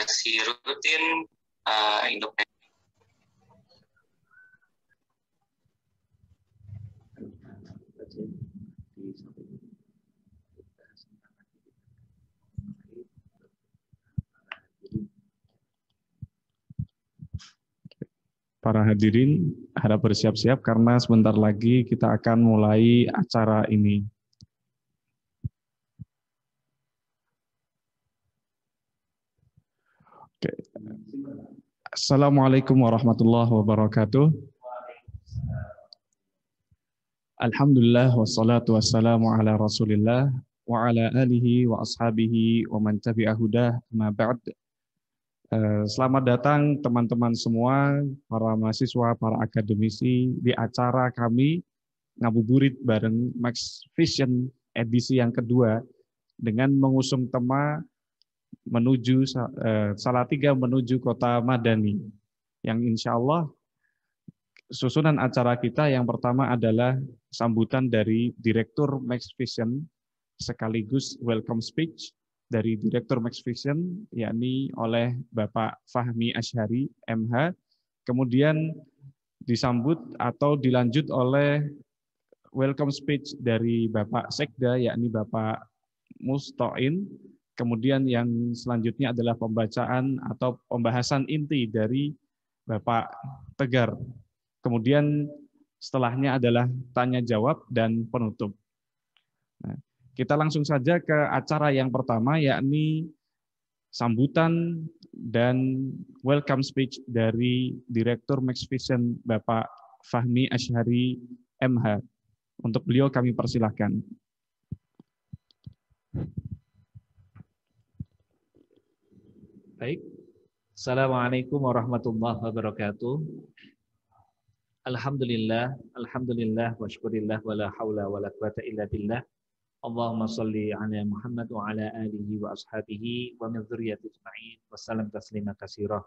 komunikasi rutin Indonesia. Para hadirin harap bersiap-siap karena sebentar lagi kita akan mulai acara ini. Oke. Assalamualaikum warahmatullahi wabarakatuh. Alhamdulillah wassalatu wassalamu ala Rasulillah wa ala alihi wa ashabihi wa man tabi'a hudah ma ba'd. Selamat datang teman-teman semua, para mahasiswa, para akademisi di acara kami ngabuburit bareng Max Vision edisi yang kedua dengan mengusung tema menuju Salatiga menuju Kota Madani, yang insya Allah susunan acara kita yang pertama adalah sambutan dari Direktur Max Vision sekaligus welcome speech dari Direktur Max Vision, yakni oleh Bapak Fahmi Asyhari, MH. Kemudian disambut atau dilanjut oleh welcome speech dari Bapak Sekda, yakni Bapak Mustoin. Kemudian yang selanjutnya adalah pembacaan atau pembahasan inti dari Bapak Tegar. Kemudian setelahnya adalah tanya jawab dan penutup. Nah, kita langsung saja ke acara yang pertama, yakni sambutan dan welcome speech dari Direktur Max Vision Bapak Fahmi Asyhari, MH. Untuk beliau kami persilahkan. Baik. Assalamualaikum warahmatullahi wabarakatuh. Alhamdulillah wa syukurillah wa la hawla wa la quwata illa billah. Allahumma salli ala Muhammad wa ala alihi wa ashabihi wa min dzurriyyati ajma'in wa sallam taslima katsira.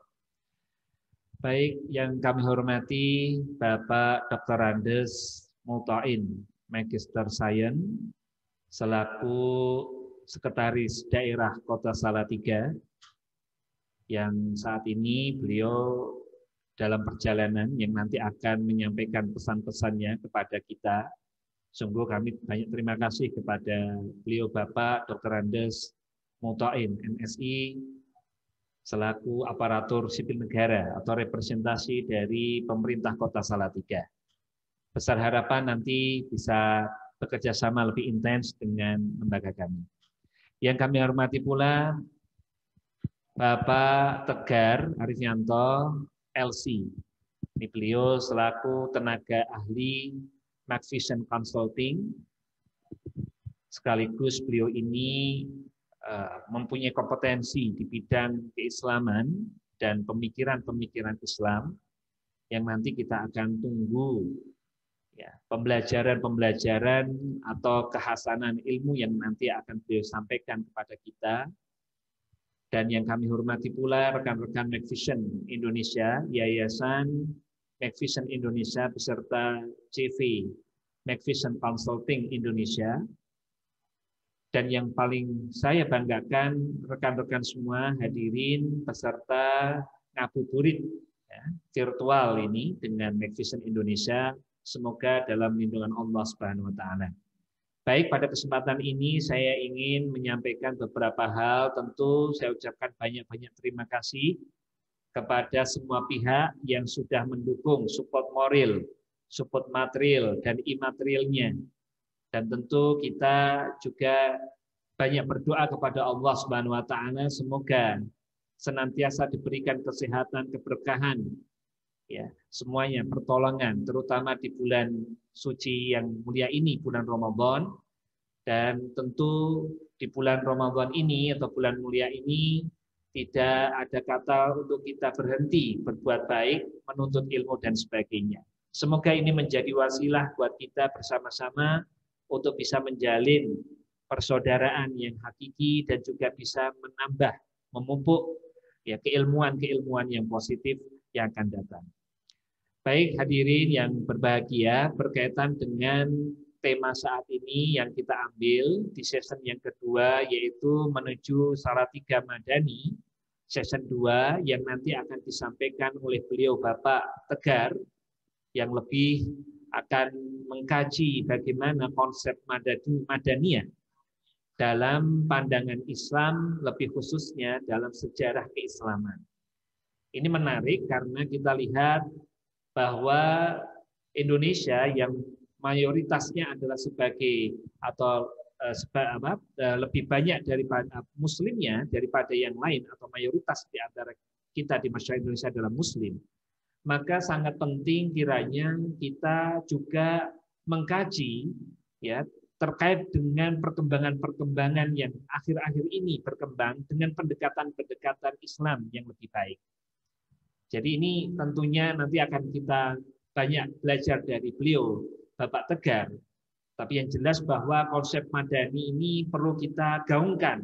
Baik, yang kami hormati Bapak Dr. Andes Multain, Magister Sains, selaku Sekretaris Daerah Kota Salatiga, yang saat ini beliau dalam perjalanan yang nanti akan menyampaikan pesan-pesannya kepada kita. Sungguh kami banyak terima kasih kepada beliau Bapak Dr. Andes Multain, MSI, selaku aparatur sipil negara atau representasi dari pemerintah Kota Salatiga. Besar harapan nanti bisa bekerja sama lebih intens dengan lembaga kami. Yang kami hormati pula Bapak Tegar Arifianto, LC. Ini beliau selaku tenaga ahli Max Vision Consulting, sekaligus beliau ini mempunyai kompetensi di bidang keislaman dan pemikiran-pemikiran Islam yang nanti kita akan tunggu ya, pembelajaran atau khasanan ilmu yang nanti akan beliau sampaikan kepada kita. Dan yang kami hormati pula rekan-rekan Max Vision Indonesia, Yayasan Max Vision Indonesia beserta CV Max Vision Consulting Indonesia. Dan yang paling saya banggakan rekan-rekan semua hadirin peserta ngabuburit ya, virtual ini dengan Max Vision Indonesia, semoga dalam lindungan Allah Subhanahu wa taala. Baik, pada kesempatan ini saya ingin menyampaikan beberapa hal. Tentu saya ucapkan banyak-banyak terima kasih kepada semua pihak yang sudah mendukung support moral, support material, dan imaterialnya. Dan tentu kita juga banyak berdoa kepada Allah Subhanahu wa taala semoga senantiasa diberikan kesehatan, keberkahan, ya, semuanya pertolongan, terutama di bulan suci yang mulia ini, bulan Ramadan. Dan tentu di bulan Ramadan ini atau bulan mulia ini tidak ada kata untuk kita berhenti berbuat baik, menuntut ilmu dan sebagainya. Semoga ini menjadi wasilah buat kita bersama-sama untuk bisa menjalin persaudaraan yang hakiki dan juga bisa menambah, memupuk ya keilmuan-keilmuan yang positif yang akan datang. Baik hadirin yang berbahagia, berkaitan dengan tema saat ini yang kita ambil di season yang kedua, yaitu menuju Salatiga Madani, session 2 yang nanti akan disampaikan oleh beliau Bapak Tegar yang lebih akan mengkaji bagaimana konsep Madaniyah dalam pandangan Islam, lebih khususnya dalam sejarah keislaman. Ini menarik karena kita lihat bahwa Indonesia yang mayoritasnya adalah sebagai atau lebih banyak daripada muslimnya daripada yang lain, atau mayoritas di antara kita di masyarakat Indonesia adalah muslim, maka sangat penting kiranya kita juga mengkaji ya terkait dengan perkembangan-perkembangan yang akhir-akhir ini berkembang dengan pendekatan-pendekatan Islam yang lebih baik. Jadi ini tentunya nanti akan kita banyak belajar dari beliau, Bapak Tegar. Tapi yang jelas bahwa konsep Madani ini perlu kita gaungkan,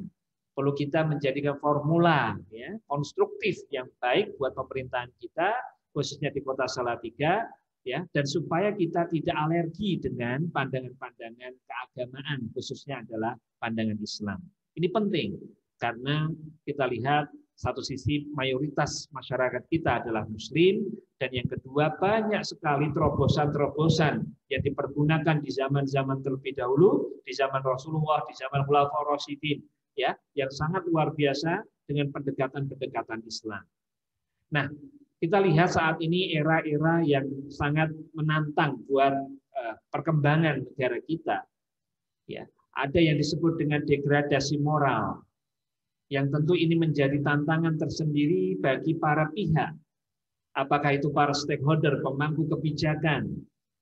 perlu kita menjadikan formula ya, konstruktif yang baik buat pemerintahan kita, khususnya di Kota Salatiga, ya, dan supaya kita tidak alergi dengan pandangan-pandangan keagamaan, khususnya adalah pandangan Islam. Ini penting karena kita lihat satu sisi mayoritas masyarakat kita adalah Muslim, dan yang kedua banyak sekali terobosan-terobosan yang dipergunakan di zaman-zaman terlebih dahulu, di zaman Rasulullah, di zaman Khulafaur Rasyidin, ya, yang sangat luar biasa dengan pendekatan-pendekatan Islam. Nah, kita lihat saat ini era-era yang sangat menantang buat perkembangan negara kita. Ya, ada yang disebut dengan degradasi moral, yang tentu ini menjadi tantangan tersendiri bagi para pihak. Apakah itu para stakeholder, pemangku kebijakan,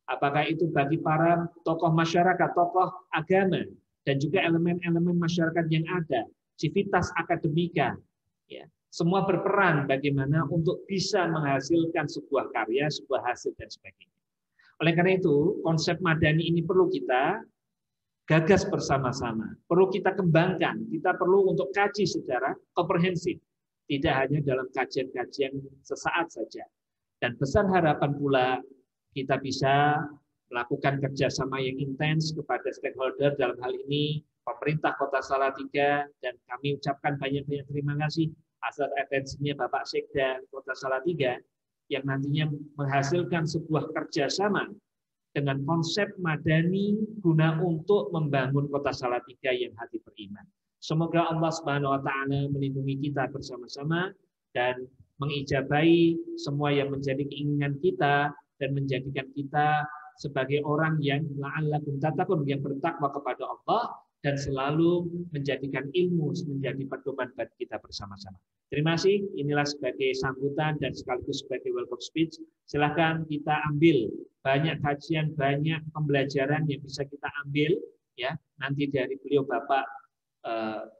apakah itu bagi para tokoh masyarakat, tokoh agama, dan juga elemen-elemen masyarakat yang ada, civitas akademika, ya, semua berperan bagaimana untuk bisa menghasilkan sebuah karya, sebuah hasil, dan sebagainya. Oleh karena itu, konsep Madani ini perlu kita gagas bersama-sama, perlu kita kembangkan, kita perlu untuk kaji secara komprehensif, tidak hanya dalam kajian-kajian sesaat saja. Dan besar harapan pula kita bisa melakukan kerjasama yang intens kepada stakeholder, dalam hal ini pemerintah Kota Salatiga, dan kami ucapkan banyak-banyak terima kasih atas atensinya Bapak Sekda Kota Salatiga yang nantinya menghasilkan sebuah kerjasama dengan konsep Madani guna untuk membangun Kota Salatiga yang hati beriman. Semoga Allah Subhanahu wa taala melindungi kita bersama-sama dan mengijabahi semua yang menjadi keinginan kita dan menjadikan kita sebagai orang yang la'allakum tattaqun, yang bertakwa kepada Allah dan selalu menjadikan ilmu menjadi pedoman bagi kita bersama-sama. Terima kasih. Inilah sebagai sambutan dan sekaligus sebagai welcome speech. Silakan kita ambil banyak kajian, banyak pembelajaran yang bisa kita ambil ya nanti dari beliau Bapak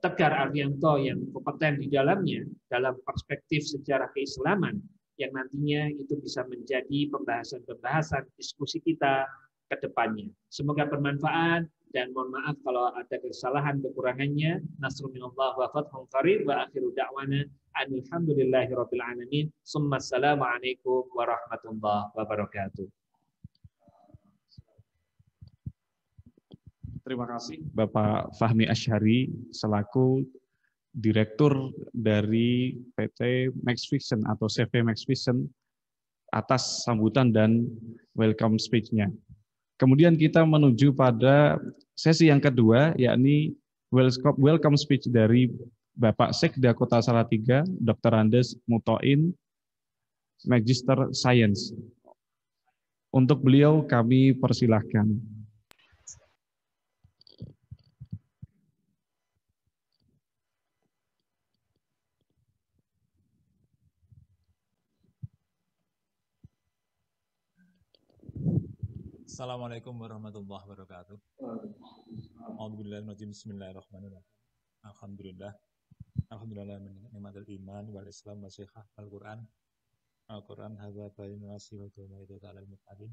Tegar Arianto yang kompeten di dalamnya dalam perspektif sejarah keislaman yang nantinya itu bisa menjadi pembahasan-pembahasan diskusi kita ke depannya. Semoga bermanfaat dan mohon maaf kalau ada kesalahan kekurangannya. Nasrul minallah wa fathun qarib wa akhiru da'wana alhamdulillahirabbil alamin. Assalamualaikum warahmatullahi wabarakatuh. Terima kasih Bapak Fahmi Asyhari selaku Direktur dari PT Max Vision atau CV Max Vision atas sambutan dan welcome speech-nya. Kemudian kita menuju pada sesi yang kedua, yakni welcome speech dari Bapak Sekda Kota Salatiga, Dr. Andes Mutoin, Magister Science. Untuk beliau kami persilahkan. Assalamualaikum warahmatullahi wabarakatuh. Bismillahirrahmanirrahim. Alhamdulillah. Alhamdulillah nikmatul iman wal Islam wa sihah Al-Qur'an. Al-Qur'an hadza bayyinun wasi'un wa ta'ala al-muttaqin.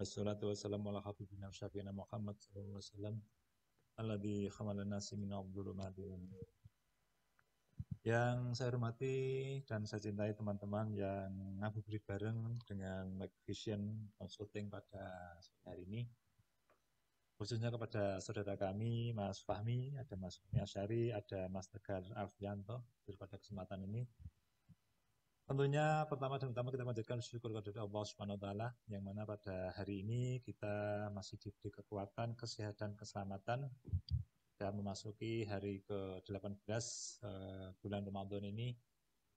Wassalatu wassalamu ala habibina syafiina Muhammad sallallahu alaihi wasallam alladzi khamalana nasi min adh-dhulumati wan nur. Yang saya hormati dan saya cintai teman-teman yang ngabuburit bareng dengan Max Vision Consulting pada sore hari ini. khususnya kepada saudara kami, Mas Fahmi, ada Mas Fahmi Asyari, ada Mas Tegar Alfianto pada kesempatan ini. Tentunya pertama dan utama kita panjatkan syukur kepada Allah Subhanahu wa taala yang mana pada hari ini kita masih diberi kekuatan, kesehatan, keselamatan dan memasuki hari ke-18 bulan Ramadan ini,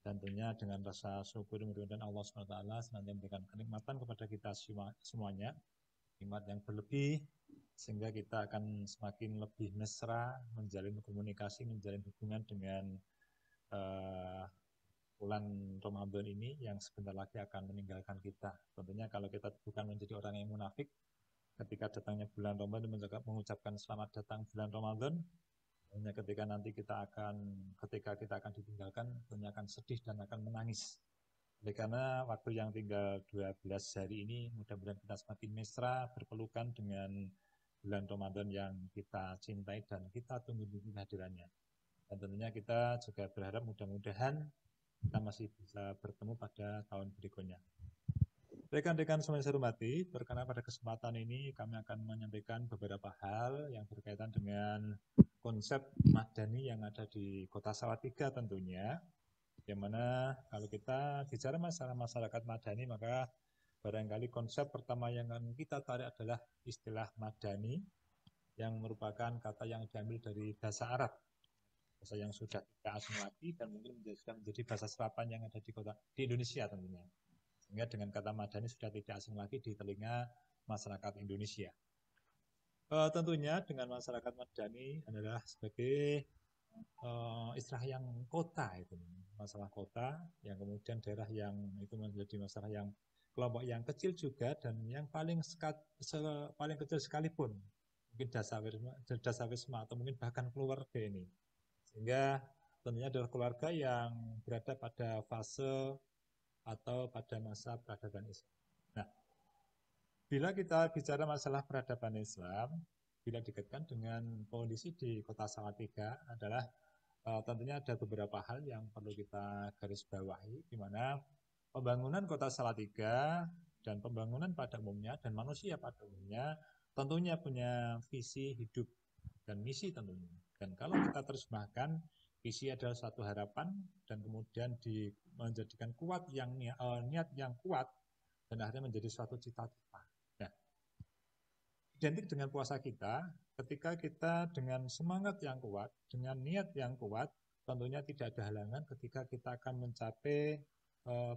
dan tentunya dengan rasa syukur mudah-mudahan Allah Subhanahu wa taala senantiasa memberikan kenikmatan kepada kita semuanya, nikmat yang berlebih sehingga kita akan semakin lebih mesra menjalin komunikasi, menjalin hubungan dengan bulan Ramadan ini yang sebentar lagi akan meninggalkan kita. Tentunya kalau kita bukan menjadi orang yang munafik, ketika datangnya bulan Ramadan mengucapkan selamat datang bulan Ramadan, hanya ketika nanti ketika kita akan ditinggalkan, tentunya akan sedih dan akan menangis. Oleh karena waktu yang tinggal 12 hari ini, mudah-mudahan kita semakin mesra, berpelukan dengan bulan Ramadan yang kita cintai dan kita tunggu kehadirannya. Dan tentunya kita juga berharap mudah-mudahan kita masih bisa bertemu pada tahun berikutnya. Rekan-rekan semua yang saya hormati, berkenan pada kesempatan ini kami akan menyampaikan beberapa hal yang berkaitan dengan konsep madani yang ada di Kota Salatiga tentunya. Yang mana kalau kita bicara masalah masyarakat madani, maka barangkali konsep pertama yang akan kita tarik adalah istilah madani, yang merupakan kata yang diambil dari bahasa Arab, bahasa yang sudah tidak asing lagi dan mungkin sudah menjadi bahasa serapan yang ada di Indonesia tentunya. Sehingga dengan kata madani sudah tidak asing lagi di telinga masyarakat Indonesia. Tentunya dengan masyarakat madani adalah sebagai istilah yang kota, itu masalah kota, yang kemudian daerah yang itu menjadi masalah yang kelompok yang kecil juga, dan yang paling kecil sekalipun mungkin dasawisma atau mungkin bahkan keluarga ini, sehingga tentunya adalah keluarga yang berada pada fase atau pada masa peradaban Islam. Nah, bila kita bicara masalah peradaban Islam, bila dikaitkan dengan kondisi di Kota Salatiga adalah tentunya ada beberapa hal yang perlu kita garis bawahi, di mana pembangunan Kota Salatiga dan pembangunan pada umumnya dan manusia pada umumnya tentunya punya visi hidup dan misi tentunya. Dan kalau kita terjemahkan, visi adalah suatu harapan dan kemudian menjadikan kuat yang niat yang kuat dan akhirnya menjadi suatu cita-cita. Nah, identik dengan puasa kita, ketika kita dengan semangat yang kuat, dengan niat yang kuat, tentunya tidak ada halangan ketika kita akan mencapai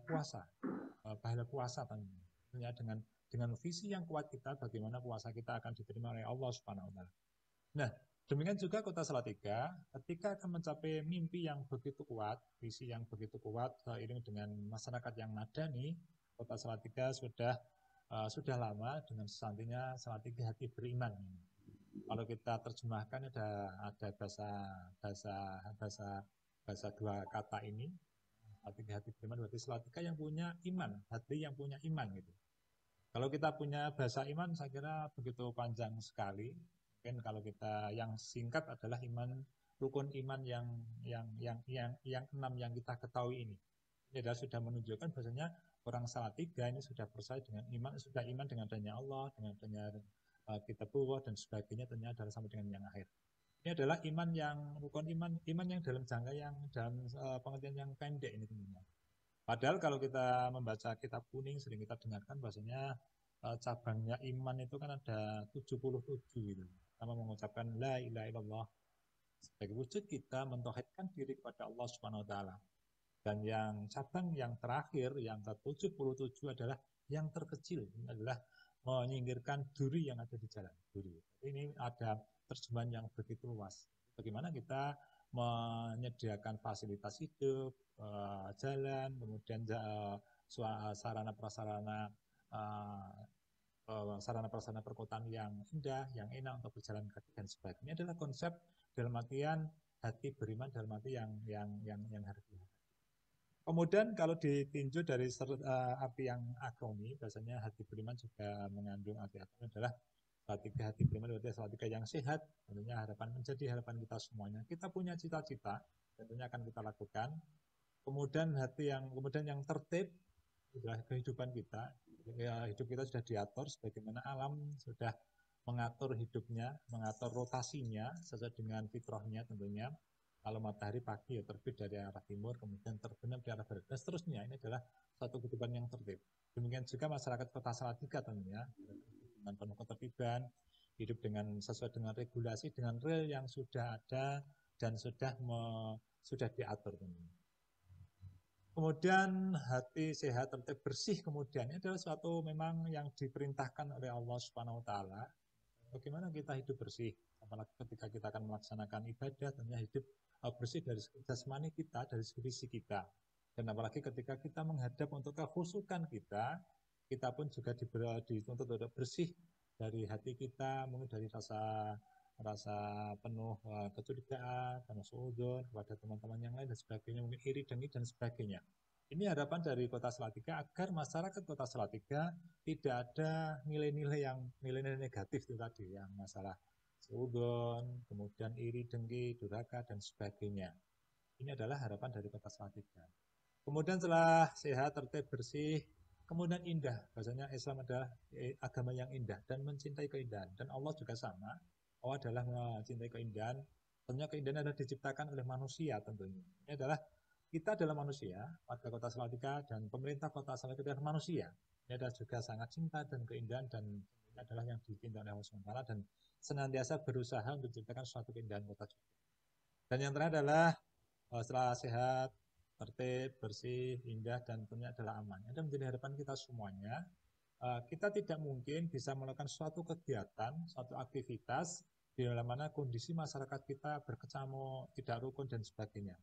puasa, pahala puasa tentunya dengan visi yang kuat kita, bagaimana puasa kita akan diterima oleh Allah Subhanahu wa taala. Nah, demikian juga Kota Salatiga, ketika akan mencapai mimpi yang begitu kuat, visi yang begitu kuat, seiring dengan masyarakat yang madani, Kota Salatiga sudah lama dengan sesantinya Salatiga hati beriman. Kalau kita terjemahkan ada bahasa dua kata ini, Salatiga hati beriman, berarti Salatiga yang punya iman, hati yang punya iman gitu. Kalau kita punya bahasa iman, saya kira begitu panjang sekali. Mungkin kalau kita yang singkat adalah rukun iman yang 6 yang kita ketahui ini. Ini adalah sudah menunjukkan bahasanya orang Salatiga ini sudah percaya dengan iman dengan adanya Allah, dengan adanya kitabullah dan sebagainya, tentunya adalah sama dengan yang akhir. Ini adalah iman yang rukun iman yang dalam jangka yang dalam pengertian yang pendek ini tentunya. Padahal kalau kita membaca kitab kuning sering kita dengarkan bahasanya cabangnya iman itu kan ada 77 gitu. Sama mengucapkan la ilaha illallah sebagai wujud kita mentauhidkan diri kepada Allah Subhanahu wa taala. Dan yang cabang yang terakhir, yang ke-77 adalah yang terkecil, ini adalah menyingkirkan duri yang ada di jalan. Duri. Ini ada terjemahan yang begitu luas. Bagaimana kita menyediakan fasilitas hidup, jalan, kemudian sarana prasarana perkotaan yang indah, yang enak untuk berjalan kaki dan sebagainya. Ini adalah konsep dalam artian hati beriman, dalam arti yang harus dihadapi. Kemudian kalau ditinjau dari arti yang agomi, biasanya hati beriman juga mengandung arti agomi adalah Salatiga hati beriman, berarti Salatiga yang sehat, tentunya menjadi harapan kita semuanya. Kita punya cita-cita, tentunya akan kita lakukan. Kemudian kemudian yang tertib adalah kehidupan kita. Ya, hidup kita sudah diatur sebagaimana alam sudah mengatur hidupnya, mengatur rotasinya sesuai dengan fitrahnya tentunya. Kalau matahari pagi ya terbit dari arah timur, kemudian terbenam di arah barat, dan seterusnya. Ini adalah suatu kehidupan yang tertib. Demikian juga masyarakat Kota Salatiga tentunya, dengan penuh ketertiban, hidup dengan sesuai dengan regulasi, dengan rel yang sudah ada dan sudah diatur tentunya. Kemudian hati sehat, tertib, bersih, kemudian ini adalah suatu memang yang diperintahkan oleh Allah Subhanahu wa taala. Bagaimana kita hidup bersih, apalagi ketika kita akan melaksanakan ibadah, tentunya hidup bersih dari jasmani kita, dari fisik kita. Dan apalagi ketika kita menghadap untuk kekhusyukan kita pun juga dituntut untuk bersih dari hati kita, mungkin dari rasa penuh kecurigaan, penuh suudzon kepada teman-teman yang lain dan sebagainya, mungkin iri dengki dan sebagainya. Ini harapan dari Kota Salatiga agar masyarakat Kota Salatiga tidak ada nilai-nilai negatif itu tadi, yang masalah suudzon, kemudian iri dengki, durhaka dan sebagainya. Ini adalah harapan dari Kota Salatiga. Kemudian setelah sehat, tertib, bersih, kemudian indah. Bahasanya Islam adalah agama yang indah dan mencintai keindahan. Dan Allah juga sama. Allah adalah mencintai keindahan. Tentunya keindahan adalah diciptakan oleh manusia tentunya. Ini adalah kita adalah manusia, warga Kota Salatiga dan pemerintah Kota Salatiga adalah manusia. Ini adalah juga sangat cinta dan keindahan, dan ini adalah yang dicintai oleh Allah SWT dan senantiasa berusaha untuk menciptakan suatu keindahan kota juga. Dan yang terakhir adalah setelah sehat, tertib, bersih, indah, dan tentunya adalah aman. Itu menjadi harapan kita semuanya. Kita tidak mungkin bisa melakukan suatu kegiatan, suatu aktivitas di mana kondisi masyarakat kita berkecamuk, tidak rukun dan sebagainya.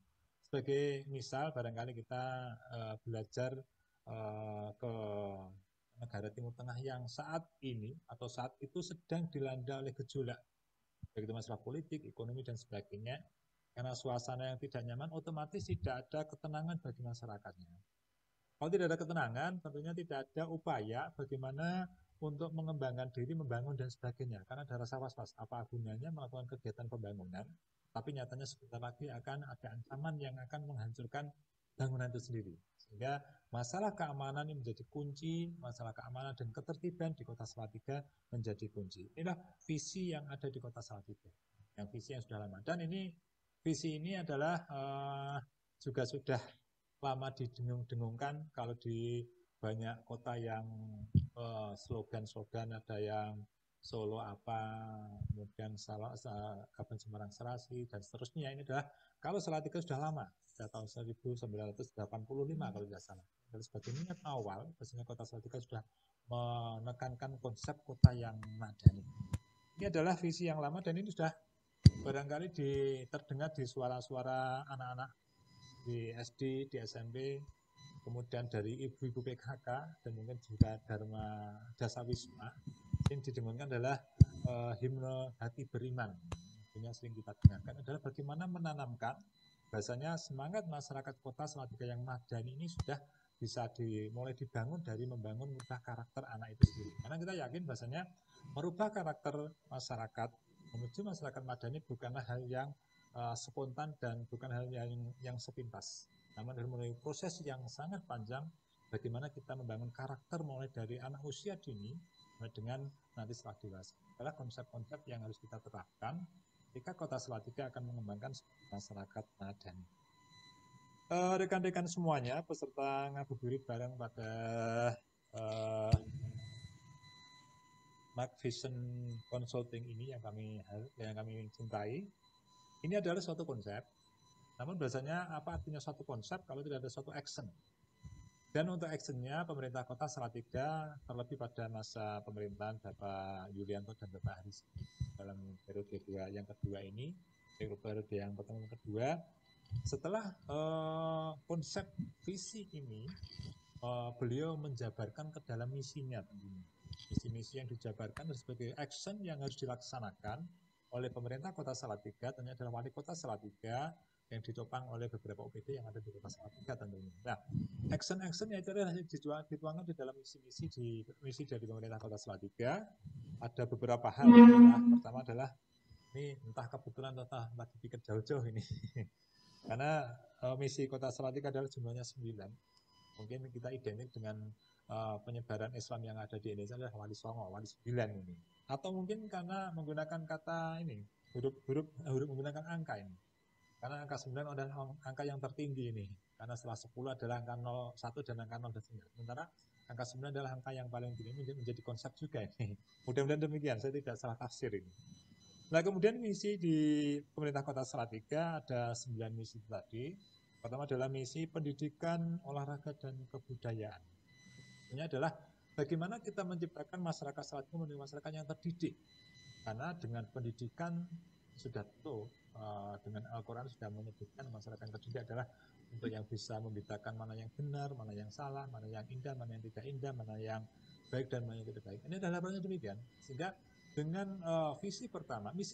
Sebagai misal, barangkali kita belajar ke negara Timur Tengah yang saat ini atau saat itu sedang dilanda oleh gejolak, baik itu masalah politik, ekonomi dan sebagainya. Karena suasana yang tidak nyaman, otomatis tidak ada ketenangan bagi masyarakatnya. Kalau tidak ada ketenangan, tentunya tidak ada upaya bagaimana untuk mengembangkan diri, membangun dan sebagainya. Karena ada rasa was-was, apa gunanya melakukan kegiatan pembangunan, tapi nyatanya sebentar lagi akan ada ancaman yang akan menghancurkan bangunan itu sendiri. Sehingga masalah keamanan ini menjadi kunci, masalah keamanan dan ketertiban di Kota Salatiga menjadi kunci. Inilah visi yang ada di Kota Salatiga, yang visi yang sudah lama. Dan ini visi ini adalah juga sudah lama didengung-dengungkan. Kalau di banyak kota yang slogan-slogan ada yang Solo apa, kemudian Kabupaten Semarang Serasi dan seterusnya. Ini adalah kalau Salatiga sudah lama, sudah tahun 1985 kalau tidak salah. Dan sebagai niat awal, biasanya Kota Salatiga sudah menekankan konsep kota yang madani. Ini adalah visi yang lama dan ini sudah barangkali terdengar di suara-suara anak-anak di SD, di SMP, kemudian dari ibu-ibu PKK dan mungkin juga Dharma Dasawisma. Yang didengungkan adalah himne hati beriman. Yang sering kita dengarkan adalah bagaimana menanamkan bahasanya semangat masyarakat Kota Salatiga yang madani ini sudah bisa mulai dibangun dari membangun merubah karakter anak itu sendiri. Karena kita yakin bahasanya merubah karakter masyarakat menuju masyarakat madani bukanlah hal yang spontan dan bukan hal yang sepintas. Namun melalui proses yang sangat panjang, bagaimana kita membangun karakter mulai dari anak usia dini dengan nanti setelah dewasa. Adalah konsep-konsep yang harus kita terapkan ketika Kota Salatiga akan mengembangkan masyarakat madani. Rekan-rekan semuanya, peserta ngabuburit bareng pada Mark Vision Consulting ini yang kami cintai. Ini adalah suatu konsep, namun biasanya apa artinya suatu konsep kalau tidak ada suatu action? Dan untuk actionnya, pemerintah Kota Salatiga terlebih pada masa pemerintahan Bapak Yulianto dan Bapak Haris dalam periode yang kedua ini, periode yang pertama dan kedua, setelah konsep visi ini, beliau menjabarkan ke dalam misinya tentunya. Misi-misi yang dijabarkan sebagai action yang harus dilaksanakan oleh pemerintah Kota Salatiga, tentunya adalah Wali Kota Salatiga yang ditopang oleh beberapa OPD yang ada di Kota Salatiga tentunya. Nah, action-action yang itu adalah dituangkan di dalam misi dari pemerintah Kota Salatiga. Ada beberapa hal. Pertama adalah ini entah kebetulan atau lagi pikir jauh-jauh ini. Karena misi Kota Salatiga adalah jumlahnya 9. Mungkin kita identik dengan penyebaran Islam yang ada di Indonesia adalah Wali Songo, Wali 9 ini. Atau mungkin karena menggunakan kata ini, huruf menggunakan angka ini. Karena angka 9 adalah angka yang tertinggi ini. Karena setelah 10 adalah angka 01 dan angka 0 dan 9. Sementara angka 9 adalah angka yang paling tinggi, menjadi konsep juga ini. Mudah-mudahan demikian, saya tidak salah tafsir ini. Nah, kemudian misi di pemerintah Kota Salatiga ada 9 misi tadi. Pertama adalah misi pendidikan, olahraga, dan kebudayaan. Ini adalah bagaimana kita menciptakan masyarakat Salatiga menjadi masyarakat yang terdidik. Karena dengan pendidikan sudah tentu, dengan Al-Quran sudah menyebutkan masyarakat yang terdidik adalah untuk yang bisa membedakan mana yang benar, mana yang salah, mana yang indah, mana yang tidak indah, mana yang baik dan mana yang tidak baik. Ini adalah hal demikian. Sehingga dengan misi pertama di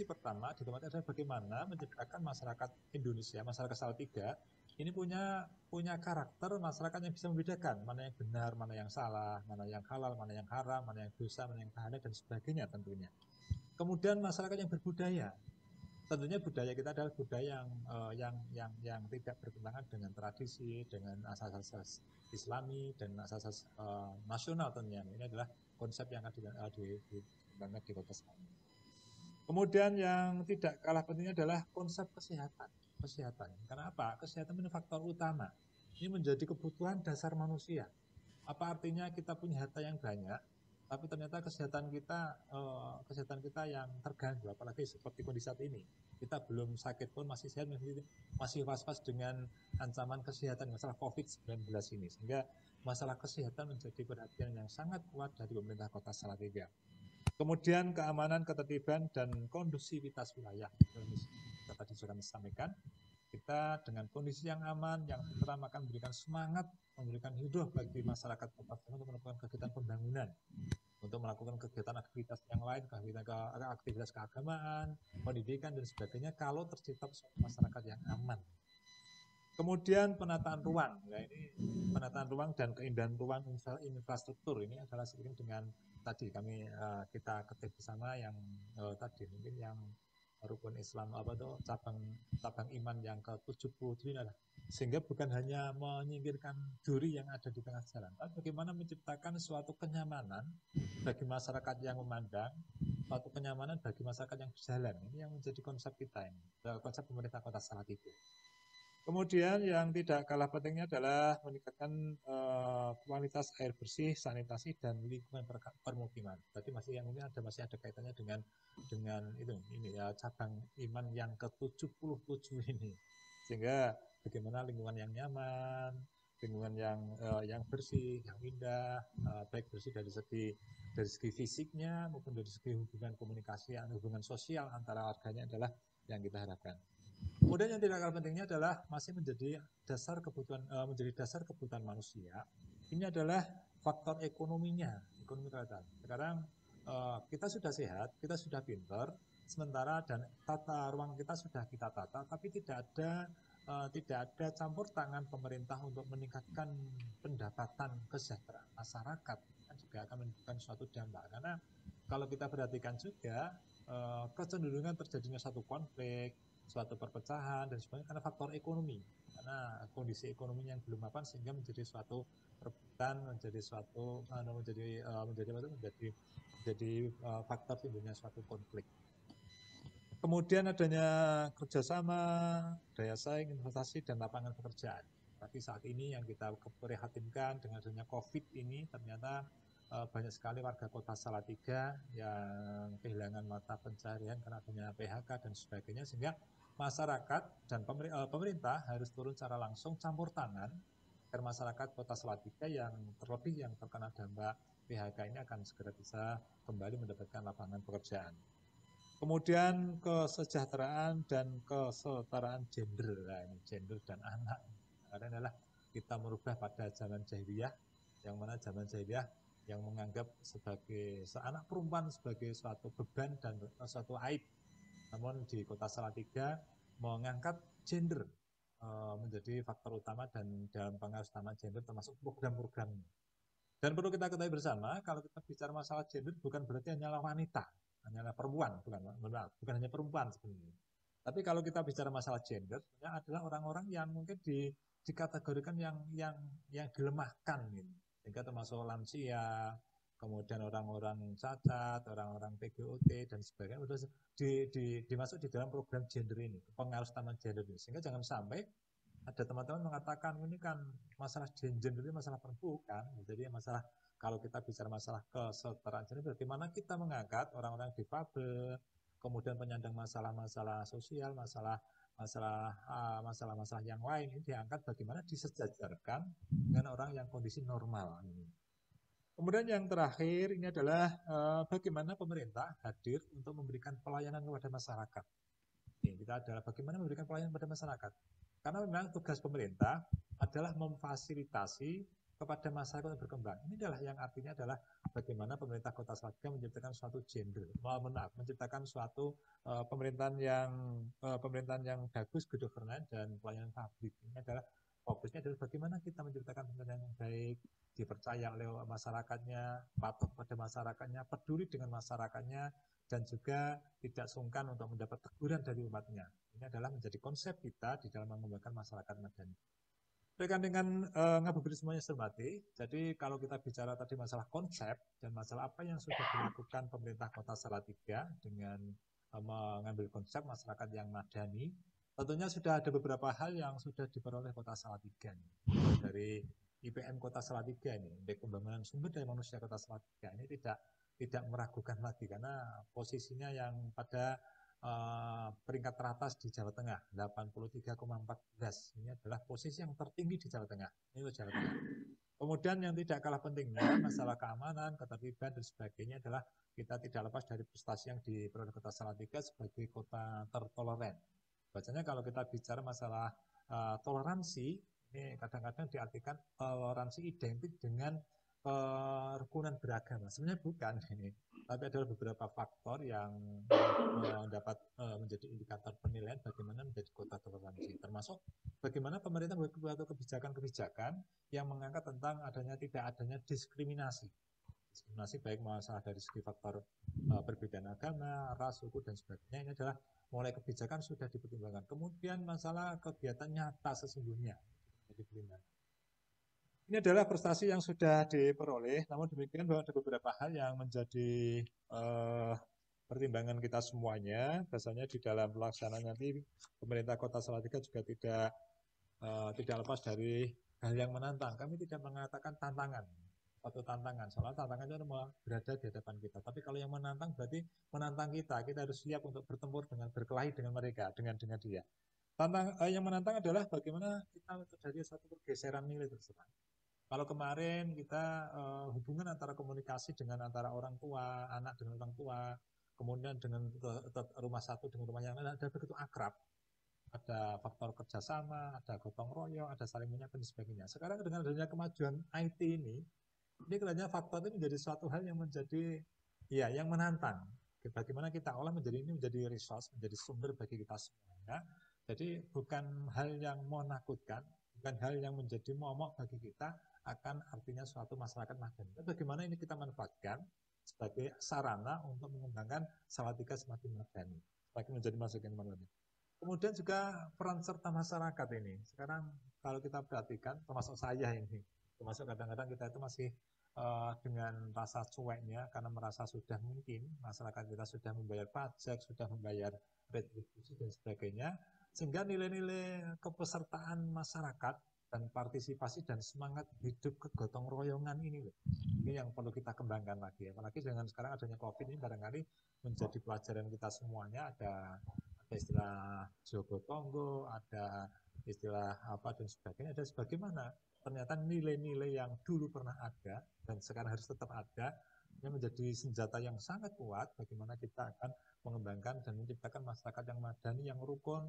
tempat adalah bagaimana menciptakan masyarakat Indonesia, masyarakat Salatiga ini punya karakter masyarakat yang bisa membedakan mana yang benar, mana yang salah, mana yang halal, mana yang haram, mana yang dosa, mana yang tahanan dan sebagainya tentunya. Kemudian masyarakat yang berbudaya, tentunya budaya kita adalah budaya yang tidak bertentangan dengan tradisi, dengan asas-asas Islami dan asas-asas nasional tentunya. Ini adalah konsep yang ada di Kota Salatiga. Kemudian yang tidak kalah pentingnya adalah konsep kesehatan. Karena apa? Kesehatan ini faktor utama. Ini menjadi kebutuhan dasar manusia. Apa artinya kita punya harta yang banyak, tapi ternyata kesehatan kita yang terganggu, apalagi seperti kondisi saat ini. Kita belum sakit pun masih sehat, masih was-was dengan ancaman kesehatan masalah COVID-19 ini. Sehingga masalah kesehatan menjadi perhatian yang sangat kuat dari pemerintah Kota Salatiga. Kemudian keamanan, ketertiban, dan kondusivitas wilayah. Kita tadi sudah sampaikan, kita dengan kondisi yang aman, yang tenteram akan memberikan semangat, memberikan hidup bagi masyarakat Kota Salatiga untuk melakukan kegiatan pembangunan, untuk melakukan kegiatan aktivitas yang lain, aktivitas keagamaan, pendidikan, dan sebagainya, kalau tercipta masyarakat yang aman. Kemudian penataan ruang, ya ini penataan ruang dan keindahan ruang infrastruktur ini adalah seiring dengan tadi kita ketik bersama yang tadi mungkin yang rukun Islam cabang iman yang ke-77 ini adalah sehingga bukan hanya menyingkirkan duri yang ada di tengah jalan, tapi bagaimana menciptakan suatu kenyamanan bagi masyarakat yang memandang, suatu kenyamanan bagi masyarakat yang berjalan. Ini yang menjadi konsep kita ini, konsep pemerintah Kota Salatiga. Kemudian yang tidak kalah pentingnya adalah meningkatkan kualitas air bersih, sanitasi, dan lingkungan permukiman. Tadi masih ada kaitannya dengan ini ya, cabang iman yang ke-77 ini. Sehingga bagaimana lingkungan yang nyaman, lingkungan yang bersih, yang indah, baik bersih dari segi fisiknya maupun dari segi hubungan komunikasi, hubungan sosial antara warganya adalah yang kita harapkan. Kemudian yang tidak kalah pentingnya adalah masih menjadi dasar kebutuhan manusia. Ini adalah faktor ekonomi kreatif. Sekarang kita sudah sehat, kita sudah pintar, sementara dan tata ruang kita sudah kita tata, tapi tidak ada campur tangan pemerintah untuk meningkatkan pendapatan kesejahteraan masyarakat, kan juga akan menimbulkan suatu dampak. Karena kalau kita perhatikan juga kecenderungan terjadinya satu konflik, suatu perpecahan dan sebagainya karena faktor ekonomi, karena kondisi ekonomi yang belum mapan sehingga menjadi suatu perebutan, menjadi faktor timbulnya suatu konflik. Kemudian adanya kerjasama, daya saing, investasi, dan lapangan pekerjaan. Tapi saat ini yang kita prihatinkan dengan adanya COVID ini ternyata banyak sekali warga Kota Salatiga yang kehilangan mata pencaharian karena adanya PHK dan sebagainya, sehingga masyarakat dan pemerintah harus turun secara langsung campur tangan agar masyarakat Kota Salatiga yang terlebih yang terkena dampak PHK ini akan segera bisa kembali mendapatkan lapangan pekerjaan. Kemudian kesejahteraan dan kesetaraan gender, gender dan anak. Karena adalah kita merubah pada zaman jahiliyah, yang mana zaman jahiliyah yang menganggap sebagai seanak perempuan sebagai suatu beban dan suatu aib. Namun di Kota Salatiga mengangkat gender menjadi faktor utama dan dalam pengaruh utama gender termasuk program-programnya. Dan perlu kita ketahui bersama, kalau kita bicara masalah gender bukan berarti hanyalah wanita, hanyalah perempuan, bukan hanya perempuan sebenarnya. Tapi kalau kita bicara masalah gender, adalah orang-orang yang mungkin dikategorikan yang dilemahkan, gitu. sehingga termasuk lansia, kemudian orang-orang cacat, orang-orang PGOT dan sebagainya udah dimasuk di dalam program gender ini, pengaruh utama gender ini. Sehingga jangan sampai ada teman-teman mengatakan ini kan masalah gender ini masalah perempuan kan. Jadi masalah kalau kita bicara masalah kesetaraan gender, bagaimana kita mengangkat orang-orang difabel, kemudian penyandang masalah-masalah sosial, masalah-masalah yang lain ini diangkat bagaimana disejajarkan dengan orang yang kondisi normal. Kemudian yang terakhir ini adalah bagaimana pemerintah hadir untuk memberikan pelayanan kepada masyarakat. Ini kita adalah bagaimana memberikan pelayanan kepada masyarakat. Karena memang tugas pemerintah adalah memfasilitasi kepada masyarakat yang berkembang. Ini adalah yang artinya adalah bagaimana pemerintah Kota Salatiga menciptakan suatu gender, menciptakan suatu pemerintahan yang bagus, good governance dan pelayanan publik. Ini adalah fokusnya adalah bagaimana kita menciptakan pemerintahan yang baik, dipercaya oleh masyarakatnya, patuh pada masyarakatnya, peduli dengan masyarakatnya, dan juga tidak sungkan untuk mendapat teguran dari umatnya. Ini adalah menjadi konsep kita di dalam mengembangkan masyarakat madani. Rekan-rekan ngabuburit semuanya hormati, jadi kalau kita bicara tadi masalah konsep dan masalah apa yang sudah dilakukan pemerintah Kota Salatiga dengan mengambil konsep masyarakat yang madani, tentunya sudah ada beberapa hal yang sudah diperoleh Kota Salatiga. Dari IPM Kota Salatiga ini, Indeks Pembangunan Sumber Daya Manusia Kota Salatiga ini tidak meragukan lagi karena posisinya yang pada peringkat teratas di Jawa Tengah 83,14. Ini adalah posisi yang tertinggi di Jawa Tengah. Ini Jawa Tengah. Kemudian yang tidak kalah pentingnya masalah keamanan, ketertiban dan sebagainya adalah kita tidak lepas dari prestasi yang diperoleh Kota Salatiga sebagai kota tertoleran. Bacanya kalau kita bicara masalah toleransi, ini kadang-kadang diartikan toleransi identik dengan kerukunan beragama. Sebenarnya bukan ini, tapi adalah beberapa faktor yang dapat menjadi indikator penilaian bagaimana menjadi kota toleransi. Termasuk bagaimana pemerintah membuat kebijakan-kebijakan yang mengangkat tentang tidak adanya diskriminasi. Diskriminasi baik masalah dari segi faktor perbedaan agama, ras, suku dan sebagainya. Ini adalah mulai kebijakan sudah dipertimbangkan. Kemudian masalah kegiatan nyata sesungguhnya dipertimbangkan. Ini adalah prestasi yang sudah diperoleh, namun demikian bahwa ada beberapa hal yang menjadi pertimbangan kita semuanya. Biasanya di dalam pelaksanaan nanti pemerintah Kota Salatiga juga tidak lepas dari hal yang menantang. Kami tidak mengatakan tantangan, suatu tantangan. Soalnya tantangannya berada di hadapan kita. Tapi kalau yang menantang berarti menantang kita. Kita harus siap untuk bertempur berkelahi dengan mereka, dengan dia. Yang menantang adalah bagaimana kita terjadi suatu pergeseran nilai tersebut. Kalau kemarin kita hubungan antara komunikasi dengan antara orang tua, anak dengan orang tua, kemudian dengan rumah satu dengan rumah yang lain ada begitu akrab, ada faktor kerjasama, ada gotong royong, ada saling menyiapkan dan sebagainya. Sekarang dengan adanya kemajuan IT ini kelihatannya faktor ini menjadi suatu hal yang menjadi yang menantang. Bagaimana kita olah ini menjadi resource, menjadi sumber bagi kita semuanya. Jadi bukan hal yang menakutkan, bukan hal yang menjadi momok bagi kita, akan artinya suatu masyarakat madani. Bagaimana ini kita manfaatkan sebagai sarana untuk mengembangkan Salatiga semakin madani, semakin menjadi masyarakat madani. Kemudian juga peran serta masyarakat ini. Sekarang kalau kita perhatikan, termasuk saya ini, termasuk kadang-kadang kita itu masih dengan rasa cueknya karena merasa sudah mungkin masyarakat kita sudah membayar pajak, sudah membayar retribusi dan sebagainya, sehingga nilai-nilai kepesertaan masyarakat dan partisipasi dan semangat hidup kegotong royongan ini yang perlu kita kembangkan lagi. Apalagi dengan sekarang adanya COVID ini barangkali menjadi pelajaran kita semuanya. Ada istilah Jogotongo, ada istilah apa dan sebagainya. Ada sebagaimana ternyata nilai-nilai yang dulu pernah ada dan sekarang harus tetap ada, ini menjadi senjata yang sangat kuat bagaimana kita akan mengembangkan dan menciptakan masyarakat yang madani, yang rukun,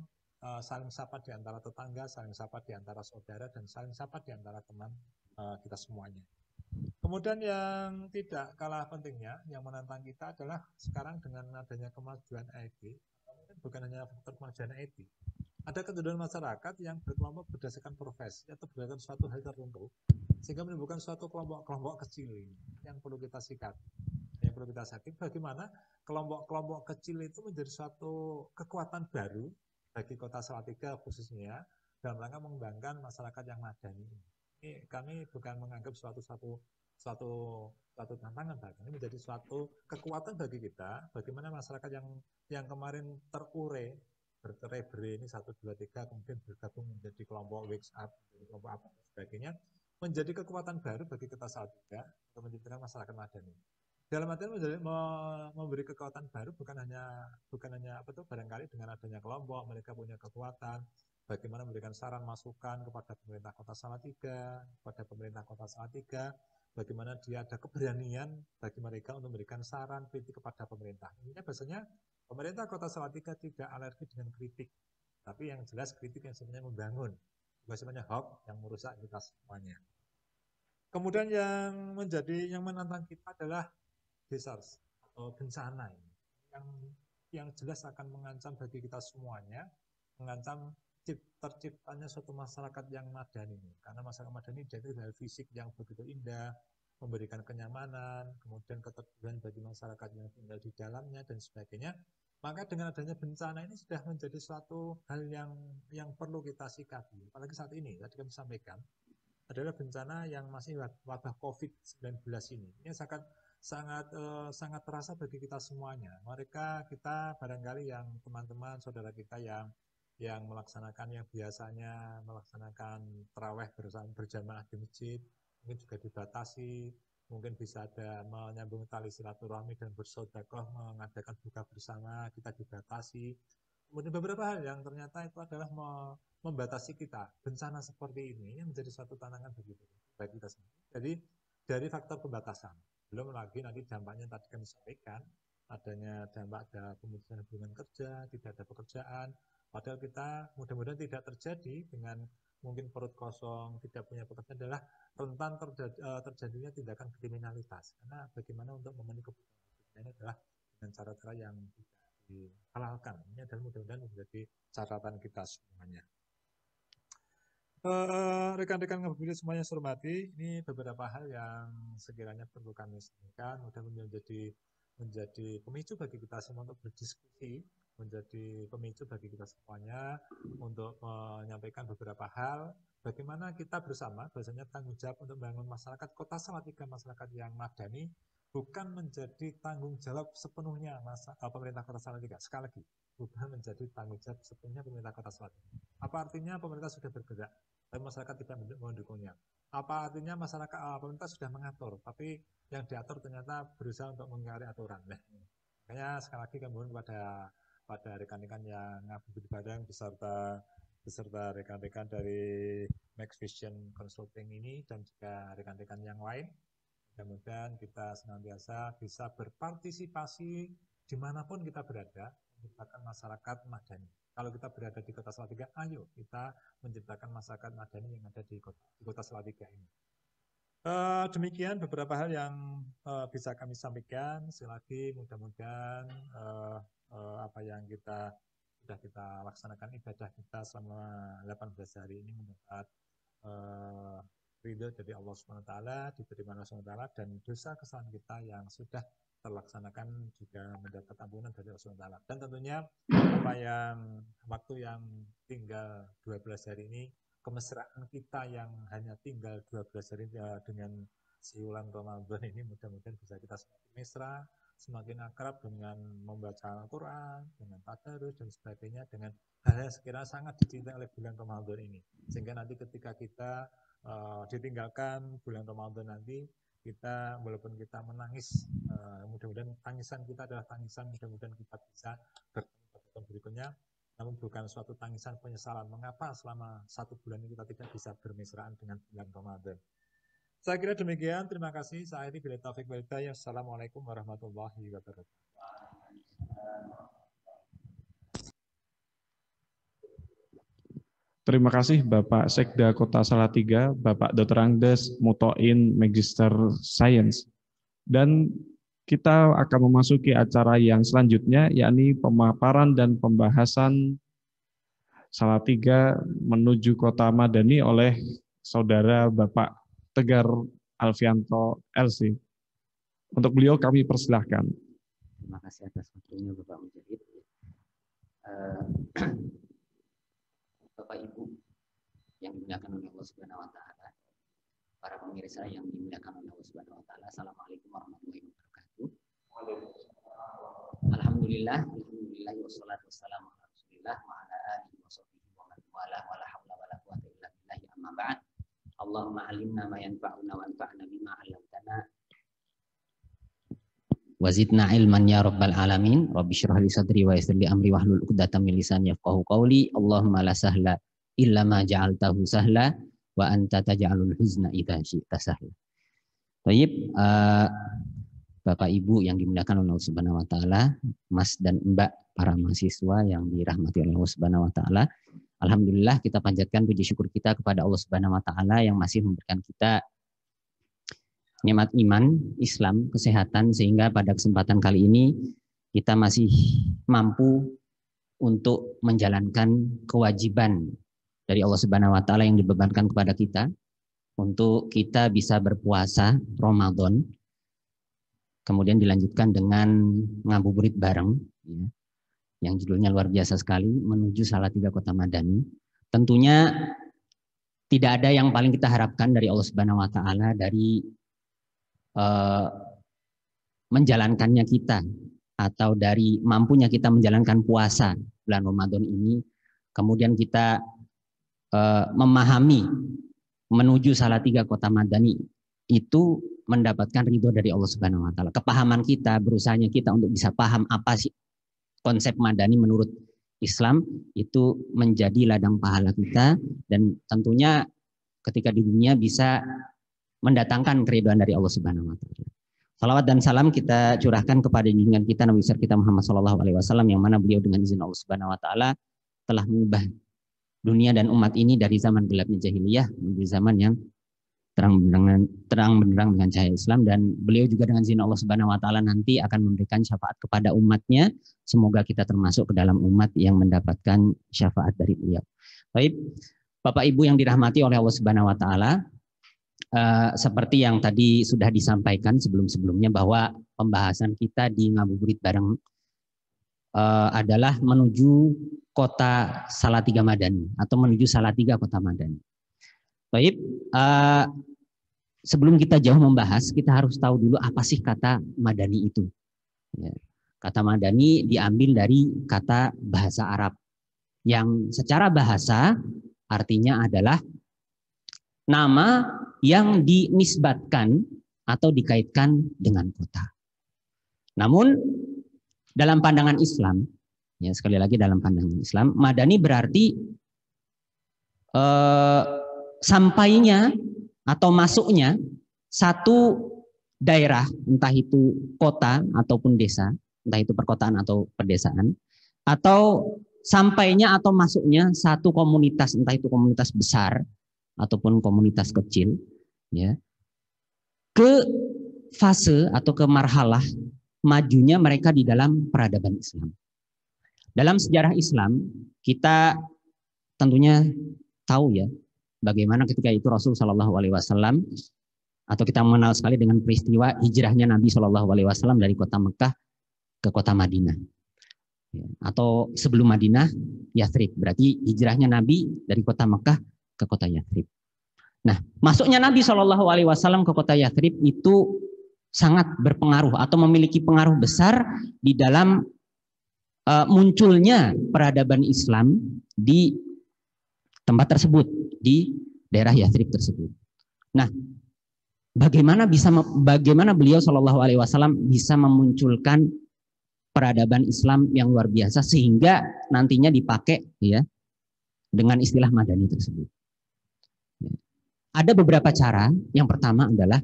saling sapa di antara tetangga, saling sapa di antara saudara, dan saling sapa di antara teman kita semuanya. Kemudian yang tidak kalah pentingnya, yang menantang kita adalah sekarang dengan adanya kemajuan IT, bukan hanya faktor kemajuan IT, ada kecenderungan masyarakat yang berkelompok berdasarkan profesi atau berdasarkan suatu hal tertentu, sehingga menimbulkan suatu kelompok kecil yang perlu kita sikapi. Yang perlu kita sakit, bagaimana kelompok-kelompok kecil itu menjadi suatu kekuatan baru bagi Kota Salatiga khususnya dalam rangka mengembangkan masyarakat yang madani. Ini kami bukan menganggap suatu tantangan, Pak. Ini menjadi suatu kekuatan bagi kita. Bagaimana masyarakat yang kemarin terure, bercerai-berai ini 1, 2, 3, kemudian bergabung menjadi kelompok WhatsApp, kelompok apa dan sebagainya, menjadi kekuatan baru bagi kita Salatiga untuk menciptakan masyarakat madani. Dalam artian memberi kekuatan baru bukan hanya apa tuh barangkali dengan adanya kelompok mereka punya kekuatan, bagaimana memberikan saran masukan kepada pemerintah Kota Salatiga, kepada pemerintah Kota Salatiga, bagaimana dia ada keberanian bagi mereka untuk memberikan saran kritik kepada pemerintah. Ini biasanya pemerintah Kota Salatiga tidak alergi dengan kritik, tapi yang jelas kritik yang sebenarnya membangun, bukan sebenarnya hoax yang merusak kita semuanya. Kemudian yang menantang kita adalah disasters atau bencana ini yang jelas akan mengancam bagi kita semuanya, mengancam terciptanya suatu masyarakat yang madani ini. Karena masyarakat madani jadi dari fisik yang begitu indah, memberikan kenyamanan, kemudian ketertiban bagi masyarakat yang tinggal di dalamnya dan sebagainya. Maka dengan adanya bencana ini sudah menjadi suatu hal yang perlu kita sikapi. Apalagi saat ini, tadi kami sampaikan, adalah bencana yang masih wabah COVID-19 ini. Ini sangat terasa bagi kita semuanya. Kita barangkali yang teman-teman, saudara kita yang melaksanakan, yang biasanya melaksanakan tarawih berjamaah di masjid, mungkin juga dibatasi, mungkin bisa ada menyambung tali silaturahmi dan bersedekah, mengadakan buka bersama, kita dibatasi. Kemudian beberapa hal yang ternyata itu adalah membatasi kita. Bencana seperti ini menjadi suatu tantangan bagi kita sendiri. Jadi dari faktor pembatasan, belum lagi nanti dampaknya tadi kami sampaikan, adanya dampak ada pemutusan hubungan kerja, tidak ada pekerjaan, padahal kita mudah-mudahan tidak terjadi dengan mungkin perut kosong, tidak punya pekerjaan, adalah rentan terjadinya tindakan kriminalitas. Karena bagaimana untuk memenuhi kebutuhan ini adalah dengan cara-cara yang tidak dihalalkan. Ini adalah mudah-mudahan menjadi catatan kita semuanya. Rekan-rekan ngabuburit semuanya saya hormati, ini beberapa hal yang sekiranya perlu kami sampaikan, mudah-mudahan menjadi pemicu bagi kita semua untuk berdiskusi, menjadi pemicu bagi kita semuanya untuk menyampaikan beberapa hal, bagaimana kita bersama, bahwasanya tanggung jawab untuk membangun masyarakat Kota Salatiga, masyarakat yang madani, bukan menjadi tanggung jawab sepenuhnya pemerintah Kota Salatiga. Sekali lagi, bukan menjadi tanggung jawab sepenuhnya pemerintah Kota Salatiga. Apa artinya pemerintah sudah bergerak, tapi masyarakat tidak mendukungnya? Apa artinya pemerintah sudah mengatur, tapi yang diatur ternyata berusaha untuk mengingkari aturan? Nah, makanya sekali lagi kami mohon pada rekan-rekan yang ngabuburit bareng beserta rekan-rekan dari Max Vision Consulting ini dan juga rekan-rekan yang lain. Mudah-mudahan kita senantiasa bisa berpartisipasi dimanapun kita berada, menciptakan masyarakat madani. Kalau kita berada di Kota Salatiga, ayo kita menciptakan masyarakat madani yang ada di Kota Salatiga ini. Demikian beberapa hal yang bisa kami sampaikan. Sekali lagi mudah-mudahan apa yang sudah kita laksanakan ibadah kita selama 18 hari ini mendapat ridho dari Allah SWT, diterima Allah SWT, dan dosa kesalahan kita yang sudah terlaksanakan juga mendapat ampunan dari Allah SWT. Dan tentunya apa yang waktu yang tinggal 12 hari ini, kemesraan kita yang hanya tinggal 12 hari dengan siulan Ramadan ini, mudah-mudahan bisa kita semakin mesra, semakin akrab dengan membaca Al-Quran, dengan tadarus dan sebagainya, dengan hal yang sekiranya sangat dicintai oleh bulan Ramadan ini. Sehingga nanti ketika kita ditinggalkan bulan Ramadan nanti, kita walaupun kita menangis, mudah-mudahan tangisan kita adalah tangisan, mudah-mudahan kita bisa bertemu pada tahun berikutnya, namun bukan suatu tangisan penyesalan mengapa selama 1 bulan ini kita tidak bisa bermesraan dengan bulan Ramadan. Saya kira demikian, terima kasih. Saya Iri bila taufik wal hidayah. Assalamualaikum warahmatullahi wabarakatuh. Terima kasih Bapak Sekda Kota Salatiga, Bapak Dr. Angdes Mutoin, Magister Science. Dan kita akan memasuki acara yang selanjutnya, yakni pemaparan dan pembahasan Salatiga menuju Kota Madani oleh Saudara Bapak Tegar Alfianto LC. Untuk beliau kami persilahkan. Terima kasih atas waktunya Bapak Mujahid. Bapak Ibu yang dimuliakan oleh Allah Subhanahu wa taala. para pemirsa yang dimuliakan oleh Allah Subhanahu wa taala. Assalamualaikum warahmatullahi wabarakatuh. Alhamdulillah wassalatu wassalamu ala Rasulillah wa ala alihi washabbihi wa man wala wala haula wala quwwata illa billah amma ba'd. Allahumma 'allimna ma yanfa'una wa anfa'na bima 'allamtana. Wa zidna ilman ya rabbal alamin. Rabbi shrah li sadri wa yassir li amri wahlul 'uqdatam min lisani yafqahu qawli. Allahumma la sahla illa ma ja'altahu sahla wa anta taj'alul huzna idza syi'ta sahla. Baik, Bapak Ibu yang dimuliakan oleh Allah Subhanahu wa taala, Mas dan Mbak para mahasiswa yang dirahmati oleh Allah Subhanahu wa taala. Alhamdulillah kita panjatkan puji syukur kita kepada Allah Subhanahu wa taala yang masih memberikan kita nikmat iman, Islam, kesehatan, sehingga pada kesempatan kali ini kita masih mampu untuk menjalankan kewajiban dari Allah Subhanahu wa taala yang dibebankan kepada kita untuk kita bisa berpuasa Ramadan. Kemudian dilanjutkan dengan ngabuburit bareng ya, yang judulnya luar biasa sekali, menuju Salatiga Kota Madani. Tentunya tidak ada yang paling kita harapkan dari Allah Subhanahu wa taala dari menjalankannya kita, atau dari mampunya kita menjalankan puasa bulan Ramadan ini, kemudian kita memahami menuju Salatiga Kota Madani itu mendapatkan ridho dari Allah Subhanahu wa taala. Kepahaman kita, berusahanya kita untuk bisa paham apa sih konsep Madani menurut Islam, itu menjadi ladang pahala kita, dan tentunya ketika di dunia bisa mendatangkan keridhaan dari Allah Subhanahu wa taala. Salawat dan salam kita curahkan kepada junjungan kita Nabi besar kita Muhammad sallallahu alaihi wasallam, yang mana beliau dengan izin Allah Subhanahu wa taala telah mengubah dunia dan umat ini dari zaman gelapnya jahiliyah menuju zaman yang terang benderang dengan cahaya Islam, dan beliau juga dengan izin Allah Subhanahu wa taala nanti akan memberikan syafaat kepada umatnya. Semoga kita termasuk ke dalam umat yang mendapatkan syafaat dari beliau. Baik, Bapak Ibu yang dirahmati oleh Allah Subhanahu wa taala, seperti yang tadi sudah disampaikan sebelum-sebelumnya bahwa pembahasan kita di ngabuburit bareng adalah menuju kota Salatiga Madani atau menuju Salatiga Kota Madani. Baik, sebelum kita jauh membahas, kita harus tahu dulu apa sih kata Madani itu. Ya. Kata Madani diambil dari kata bahasa Arab yang secara bahasa artinya adalah nama yang dinisbatkan atau dikaitkan dengan kota. Namun dalam pandangan Islam, ya sekali lagi dalam pandangan Islam, Madani berarti sampainya atau masuknya satu daerah, entah itu kota ataupun desa, entah itu perkotaan atau pedesaan, atau sampainya atau masuknya satu komunitas, entah itu komunitas besar ataupun komunitas kecil, ya, ke fase atau ke marhalah majunya mereka di dalam peradaban Islam. Dalam sejarah Islam kita tentunya tahu ya, bagaimana ketika itu Rasul Shallallahu Alaihi Wasallam, atau kita mengenal sekali dengan peristiwa hijrahnya Nabi Shallallahu Alaihi Wasallam dari kota Mekah ke kota Madinah, atau sebelum Madinah Yathrib. Berarti hijrahnya Nabi dari kota Mekah ke kota Yathrib. Nah, masuknya Nabi Shallallahu Alaihi Wasallam ke kota Yathrib itu sangat berpengaruh atau memiliki pengaruh besar di dalam munculnya peradaban Islam di tempat tersebut, di daerah Yathrib tersebut. Nah, bagaimana beliau Shallallahu Alaihi Wasallam bisa memunculkan peradaban Islam yang luar biasa sehingga nantinya dipakai ya dengan istilah Madani tersebut. Ada beberapa cara. Yang pertama adalah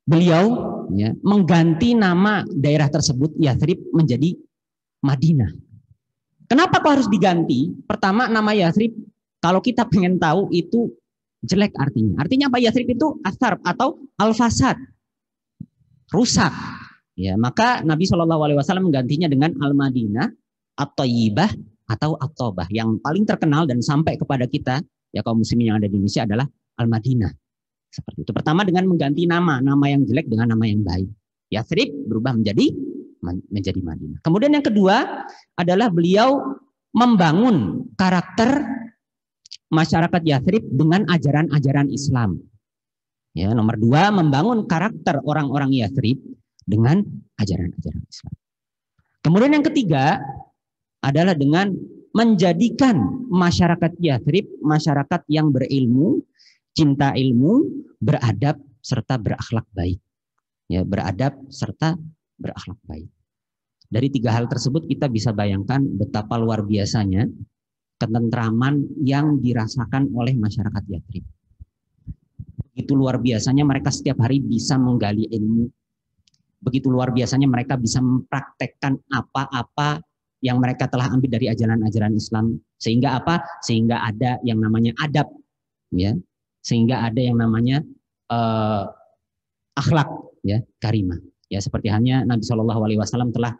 beliau ya mengganti nama daerah tersebut Yathrib menjadi Madinah. Kenapa kok harus diganti? Pertama, nama Yathrib kalau kita pengen tahu itu jelek artinya. Artinya apa? Yathrib itu asar atau al-fasad, rusak. Ya, maka Nabi Shallallahu Alaihi Wasallam menggantinya dengan al-Madinah, at-Thayyibah atau at-Thaubah. Yang paling terkenal dan sampai kepada kita ya kaum muslimin yang ada di Indonesia adalah al-Madinah. Seperti itu. Pertama dengan mengganti nama yang jelek dengan nama yang baik. Yathrib berubah menjadi Madinah. Kemudian yang kedua adalah beliau membangun karakter masyarakat Yathrib dengan ajaran-ajaran Islam. Ya, nomor 2, membangun karakter orang-orang Yathrib dengan ajaran-ajaran Islam. Kemudian yang ketiga adalah dengan menjadikan masyarakat Yathrib masyarakat yang berilmu, cinta ilmu, beradab serta berakhlak baik. Ya, beradab serta berakhlak baik. Dari 3 hal tersebut kita bisa bayangkan betapa luar biasanya ketentraman yang dirasakan oleh masyarakat Yathrib. Begitu luar biasanya mereka setiap hari bisa menggali ilmu. Begitu luar biasanya mereka bisa mempraktekkan apa-apa yang mereka telah ambil dari ajaran-ajaran Islam. Sehingga apa? Sehingga ada yang namanya adab, ya. Sehingga ada yang namanya akhlak, ya, karimah. Ya, seperti halnya Nabi SAW telah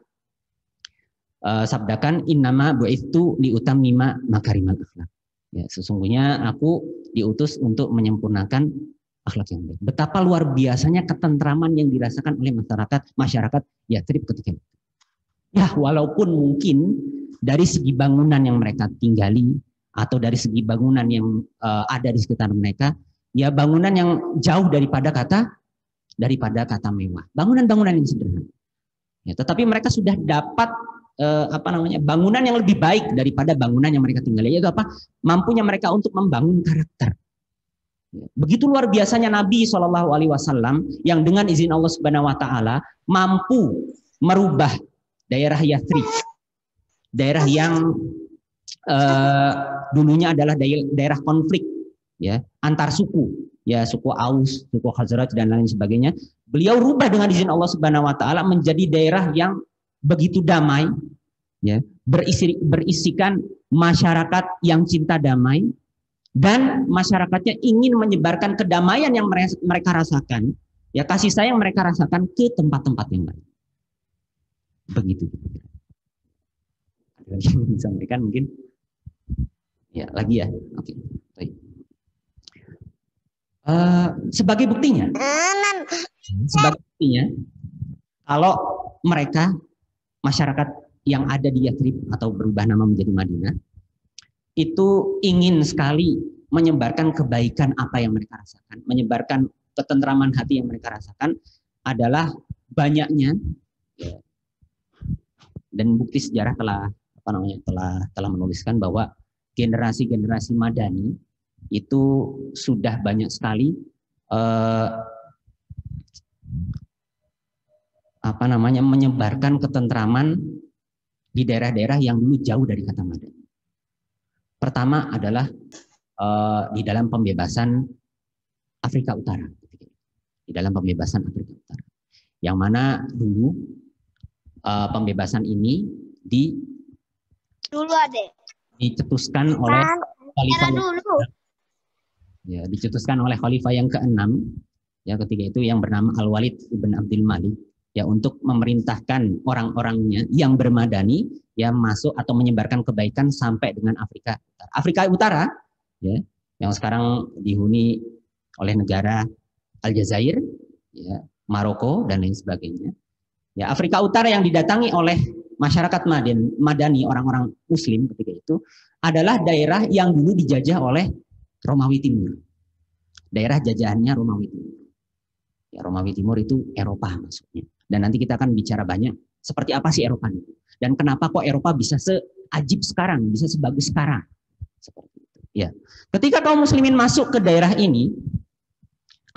sabdakan, innama bu'itsu liutammima makarimal akhlak. Ya, sesungguhnya aku diutus untuk menyempurnakan akhlak yang baik. Betapa luar biasanya ketentraman yang dirasakan oleh masyarakat Yathrib ketika itu. Ya, walaupun mungkin dari segi bangunan yang mereka tinggali atau dari segi bangunan yang ada di sekitar mereka, ya bangunan yang jauh daripada kata mewah. Bangunan-bangunan yang sederhana. Ya, tetapi mereka sudah dapat bangunan yang lebih baik daripada bangunan yang mereka tinggali, yaitu apa? Mampunya mereka untuk membangun karakter. Begitu luar biasanya Nabi SAW yang dengan izin Allah Subhanahu Wa Taala mampu merubah daerah Yathrib, daerah yang dulunya adalah daerah konflik, ya, antar suku, ya, suku Aus, suku Khazraj dan lain sebagainya. Beliau rubah dengan izin Allah Subhanahu Wa Taala menjadi daerah yang begitu damai, ya, berisikan masyarakat yang cinta damai. Dan masyarakatnya ingin menyebarkan kedamaian yang mereka rasakan, ya, kasih sayang mereka rasakan ke tempat-tempat yang lain. Begitu. Ada lagi yang disampaikan mungkin? Ya, lagi ya. Oke. Baik. Sebagai buktinya, kalau mereka masyarakat yang ada di Yathrib atau berubah nama menjadi Madinah, itu ingin sekali menyebarkan kebaikan apa yang mereka rasakan, menyebarkan ketentraman hati yang mereka rasakan adalah banyaknya, ya, dan bukti sejarah telah menuliskan bahwa generasi-generasi Madani itu sudah banyak sekali menyebarkan ketentraman di daerah-daerah yang dulu jauh dari kata Madani. Pertama adalah di dalam pembebasan Afrika Utara. Di dalam pembebasan Afrika Utara. Yang mana dulu pembebasan ini dicetuskan oleh khalifah yang ke-6, ya, ketika itu yang bernama Al-Walid ibn Abdul Malik, ya, untuk memerintahkan orang-orangnya yang bermadani, ya, masuk atau menyebarkan kebaikan sampai dengan Afrika Utara. Afrika Utara, ya, yang sekarang dihuni oleh negara Aljazair, ya, Maroko dan lain sebagainya. Ya, Afrika Utara yang didatangi oleh masyarakat Madani, orang-orang Muslim ketika itu adalah daerah yang dulu dijajah oleh Romawi Timur. Daerah jajahannya Romawi Timur. Ya, Romawi Timur itu Eropa maksudnya. Dan nanti kita akan bicara banyak seperti apa sih Eropa itu. Dan kenapa kok Eropa bisa seajib sekarang, bisa sebagus sekarang. Seperti itu. Ya. Ketika kaum muslimin masuk ke daerah ini,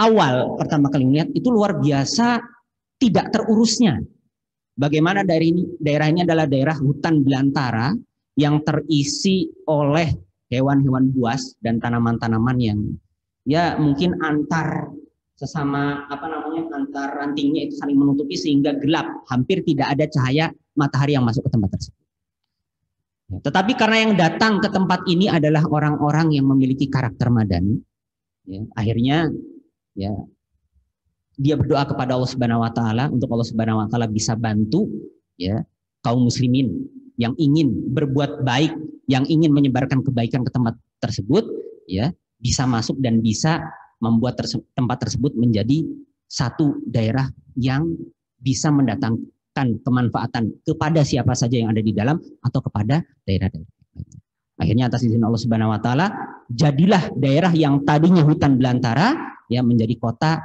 awal pertama kali melihat itu luar biasa tidak terurusnya. Bagaimana daerah ini adalah daerah hutan belantara yang terisi oleh hewan-hewan buas dan tanaman-tanaman yang, ya, mungkin antar rantingnya itu saling menutupi sehingga gelap, hampir tidak ada cahaya matahari yang masuk ke tempat tersebut. Tetapi karena yang datang ke tempat ini adalah orang-orang yang memiliki karakter madani, ya, akhirnya, ya, dia berdoa kepada Allah Subhanahu Wa Taala untuk Allah Subhanahu Wa Taala bisa bantu, ya, kaum muslimin yang ingin berbuat baik, yang ingin menyebarkan kebaikan ke tempat tersebut, ya, bisa masuk dan bisa membuat tempat tersebut menjadi satu daerah yang bisa mendatangkan kemanfaatan kepada siapa saja yang ada di dalam atau kepada daerah-daerah. Akhirnya atas izin Allah Subhanahu Wa Taala jadilah daerah yang tadinya hutan belantara ya menjadi kota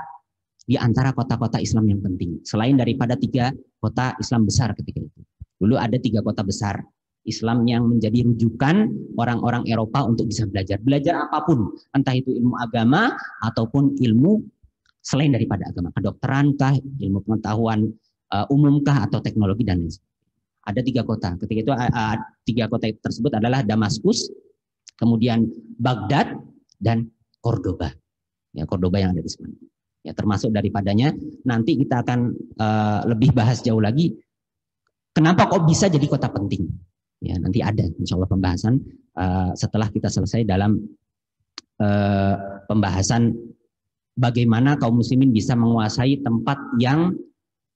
di antara kota-kota Islam yang penting. Selain daripada 3 kota Islam besar ketika itu. Dulu ada 3 kota besar Islam yang menjadi rujukan orang-orang Eropa untuk bisa belajar apapun, entah itu ilmu agama ataupun ilmu selain daripada agama, kedokteran kah, ilmu pengetahuan umum kah, atau teknologi dan lain sebagainya. Ada 3 kota. Ketika itu 3 kota tersebut adalah Damaskus, kemudian Baghdad dan Cordoba. Ya, Cordoba yang ada di sana. Ya, termasuk daripadanya nanti kita akan lebih bahas jauh lagi kenapa kok bisa jadi kota penting. Ya, nanti ada insya Allah pembahasan setelah kita selesai dalam pembahasan bagaimana kaum muslimin bisa menguasai tempat yang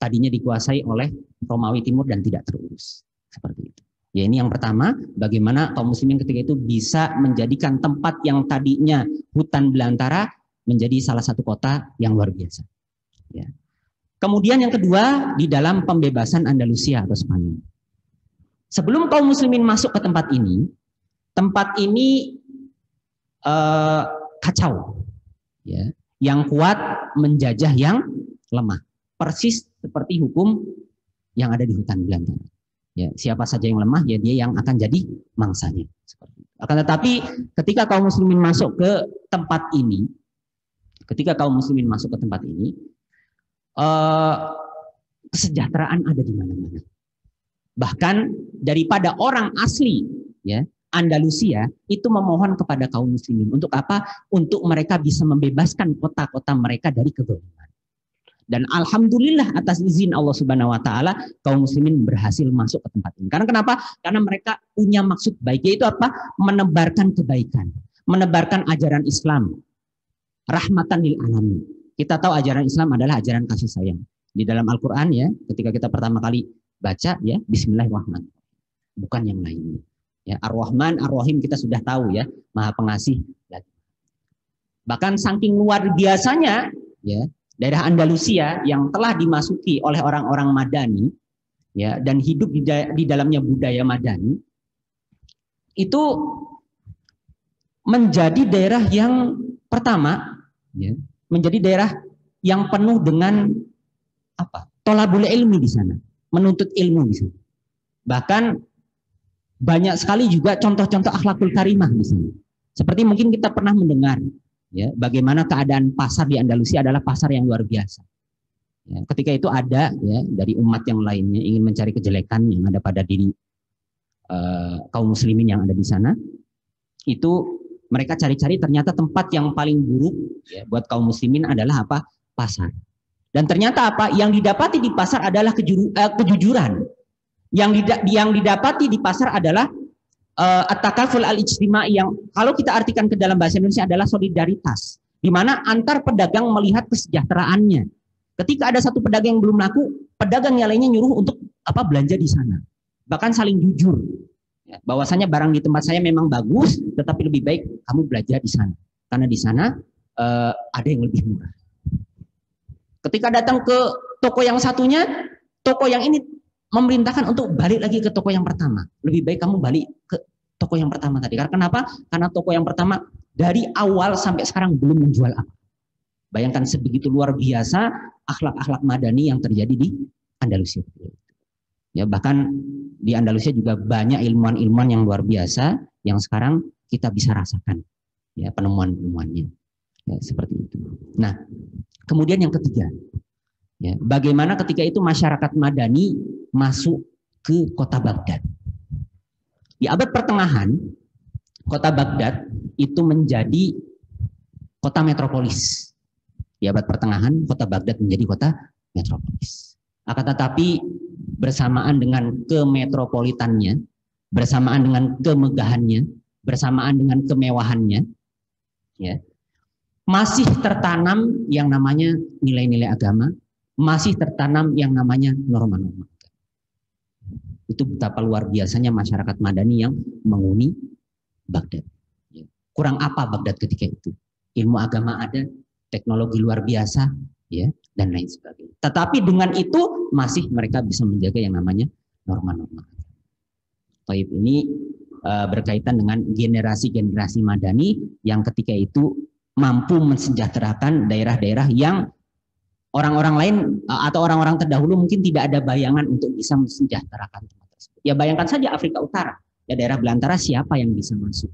tadinya dikuasai oleh Romawi Timur dan tidak terurus. Seperti itu. Ya, ini yang pertama, bagaimana kaum muslimin ketika itu bisa menjadikan tempat yang tadinya hutan belantara menjadi salah satu kota yang luar biasa. Ya. Kemudian yang kedua, di dalam pembebasan Andalusia atau Spanyol. Sebelum kaum muslimin masuk ke tempat ini kacau. Ya. Yang kuat menjajah yang lemah. Persis seperti hukum yang ada di hutan belantara. Ya, siapa saja yang lemah, ya dia yang akan jadi mangsanya. Akan tetapi ketika kaum muslimin masuk ke tempat ini, kesejahteraan ada di mana-mana. Bahkan daripada orang asli, ya, Andalusia itu memohon kepada kaum muslimin untuk apa? Untuk mereka bisa membebaskan kota-kota mereka dari kezaliman. Dan alhamdulillah atas izin Allah Subhanahu wa taala kaum muslimin berhasil masuk ke tempat ini. Karena kenapa? Karena mereka punya maksud baik, yaitu apa? Menebarkan kebaikan, menebarkan ajaran Islam. Rahmatan lil alamin. Kita tahu ajaran Islam adalah ajaran kasih sayang. Di dalam Al-Qur'an ya, ketika kita pertama kali baca ya, bismillahirrahmanirrahim. Bukan yang lainnya. Ya, Ar-Rahman, Ar-Rahim kita sudah tahu ya, Maha Pengasih. Bahkan saking luar biasanya ya, daerah Andalusia yang telah dimasuki oleh orang-orang Madani ya, dan hidup di dalamnya budaya Madani, itu menjadi daerah yang pertama ya, menjadi daerah yang penuh dengan apa? Thalabul ilmi di sana, menuntut ilmu di sana. Bahkan banyak sekali juga contoh-contoh akhlakul karimah di sini. Seperti mungkin kita pernah mendengar ya, bagaimana keadaan pasar di Andalusia adalah pasar yang luar biasa. Ya, ketika itu ada ya dari umat yang lainnya ingin mencari kejelekan yang ada pada diri kaum muslimin yang ada di sana, itu mereka cari-cari ternyata tempat yang paling buruk ya, buat kaum muslimin adalah apa? Pasar. Dan ternyata apa? Yang didapati di pasar adalah kejujuran. Yang didapati di pasar adalah at-takaful al-ijtima'i, yang kalau kita artikan ke dalam bahasa Indonesia adalah solidaritas, di mana antar pedagang melihat kesejahteraannya. Ketika ada satu pedagang yang belum laku, pedagang yang lainnya nyuruh untuk apa? Belanja di sana. Bahkan saling jujur. Ya, bahwasanya barang di tempat saya memang bagus, tetapi lebih baik kamu belajar di sana, karena di sana ada yang lebih murah. Ketika datang ke toko yang satunya, toko yang ini memerintahkan untuk balik lagi ke toko yang pertama. Lebih baik kamu balik ke toko yang pertama tadi. Karena kenapa? Karena toko yang pertama dari awal sampai sekarang belum menjual apa. Bayangkan sebegitu luar biasa akhlak-akhlak Madani yang terjadi di Andalusia. Ya, bahkan di Andalusia juga banyak ilmuwan-ilmuwan yang luar biasa yang sekarang kita bisa rasakan ya penemuan-penemuannya. Ya, seperti itu. Nah, kemudian yang ketiga, ya, bagaimana ketika itu masyarakat Madani masuk ke kota Baghdad. Di abad pertengahan, kota Baghdad itu menjadi kota metropolis. Di abad pertengahan, kota Baghdad menjadi kota metropolis. Akan tetapi bersamaan dengan kemetropolitannya, bersamaan dengan kemegahannya, bersamaan dengan kemewahannya, ya, masih tertanam yang namanya nilai-nilai agama, masih tertanam yang namanya norma-norma. Itu betapa luar biasanya masyarakat Madani yang menghuni Baghdad. Kurang apa Baghdad ketika itu? Ilmu agama ada, teknologi luar biasa, ya, dan lain sebagainya. Tetapi dengan itu masih mereka bisa menjaga yang namanya norma-norma. Taib ini berkaitan dengan generasi-generasi Madani yang ketika itu mampu mensejahterakan daerah-daerah yang orang-orang lain atau orang-orang terdahulu mungkin tidak ada bayangan untuk bisa mensejahterakan tempat tersebut. Ya bayangkan saja Afrika Utara, ya daerah belantara siapa yang bisa masuk.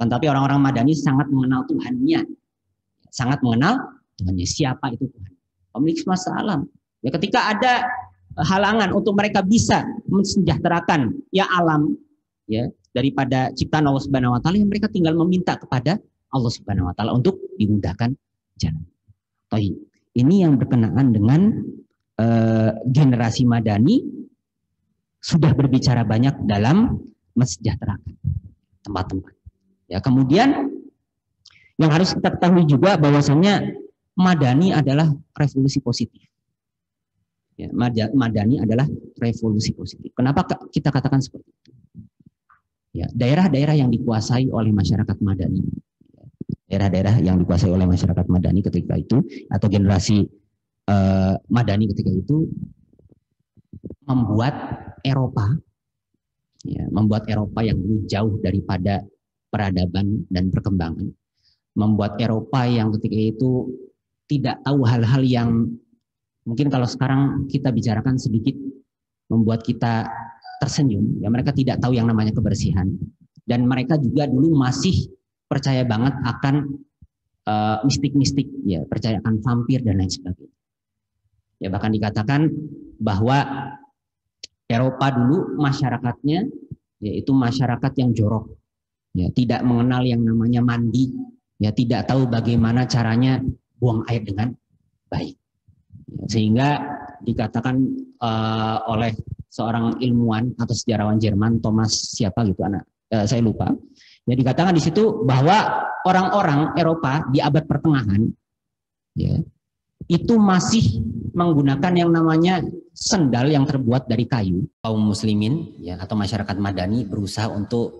Tetapi orang-orang Madani sangat mengenal Tuhannya, sangat mengenal Tuhannya. Siapa itu Tuhan? Pemilik semesta alam. Ya ketika ada halangan untuk mereka bisa mensejahterakan ya alam, ya daripada ciptaan Allah Subhanahu Wa Taala, mereka tinggal meminta kepada Allah Subhanahu Wa Taala untuk dimudahkan jalan. Tohi. Ini yang berkenaan dengan generasi Madani sudah berbicara banyak dalam mensejahterakan tempat-tempat. Ya, kemudian yang harus kita ketahui juga bahwasannya Madani adalah revolusi positif. Ya, Madani adalah revolusi positif. Kenapa kita katakan seperti itu? Ya, daerah-daerah yang dikuasai oleh masyarakat Madani. Daerah-daerah yang dikuasai oleh masyarakat Madani ketika itu atau generasi Madani ketika itu membuat Eropa yang dulu jauh daripada peradaban dan perkembangan, membuat Eropa yang ketika itu tidak tahu hal-hal yang mungkin kalau sekarang kita bicarakan sedikit membuat kita tersenyum. Ya mereka tidak tahu yang namanya kebersihan dan mereka juga dulu masih percaya banget akan mistik-mistik, ya percaya akan vampir dan lain sebagainya. Ya bahkan dikatakan bahwa Eropa dulu masyarakatnya yaitu masyarakat yang jorok, ya tidak mengenal yang namanya mandi, ya tidak tahu bagaimana caranya buang air dengan baik. Ya, sehingga dikatakan oleh seorang ilmuwan atau sejarawan Jerman, Thomas siapa gitu saya lupa. Ya dikatakan di situ bahwa orang-orang Eropa di abad pertengahan ya itu masih menggunakan yang namanya sendal yang terbuat dari kayu. Kaum muslimin ya atau masyarakat Madani berusaha untuk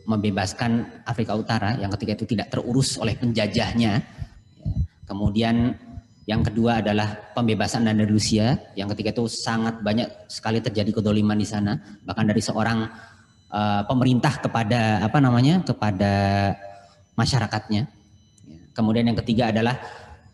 membebaskan Afrika Utara yang ketika itu tidak terurus oleh penjajahnya. Ya. Kemudian yang kedua adalah pembebasan Andalusia yang ketika itu sangat banyak sekali terjadi kedoliman di sana, bahkan dari seorang pemerintah kepada kepada masyarakatnya. Kemudian yang ketiga adalah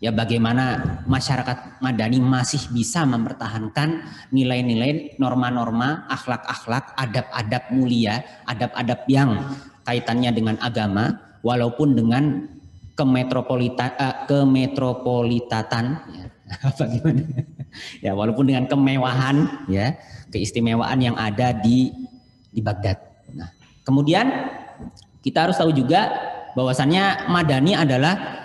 ya bagaimana masyarakat Madani masih bisa mempertahankan nilai-nilai, norma-norma, akhlak-akhlak, adab-adab mulia, adab-adab yang kaitannya dengan agama, walaupun dengan kemetropolitatan, ya, bagaimana? Ya walaupun dengan kemewahan, ya keistimewaan yang ada di Baghdad. Nah, kemudian kita harus tahu juga bahwasannya Madani adalah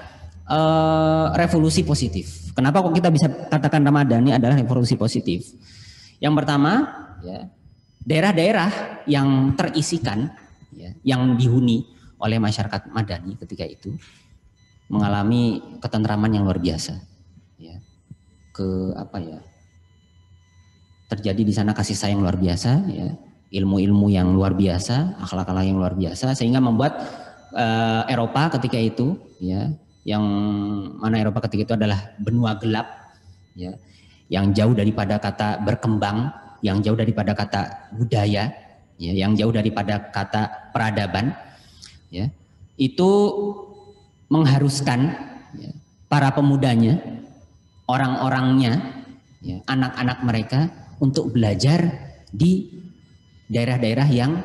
revolusi positif. Kenapa kok kita bisa katakan Madani adalah revolusi positif? Yang pertama, ya, daerah-daerah yang terisikan, ya, yang dihuni oleh masyarakat Madani ketika itu mengalami ketentraman yang luar biasa. Ya, terjadi di sana kasih sayang luar biasa, ya. Ilmu-ilmu yang luar biasa, akhlak-akhlak yang luar biasa, sehingga membuat Eropa ketika itu, ya, yang mana Eropa ketika itu adalah benua gelap, ya, yang jauh daripada kata berkembang, yang jauh daripada kata budaya, ya, yang jauh daripada kata peradaban, ya, itu mengharuskan ya, para pemudanya, orang-orangnya, ya, anak-anak mereka untuk belajar di daerah-daerah yang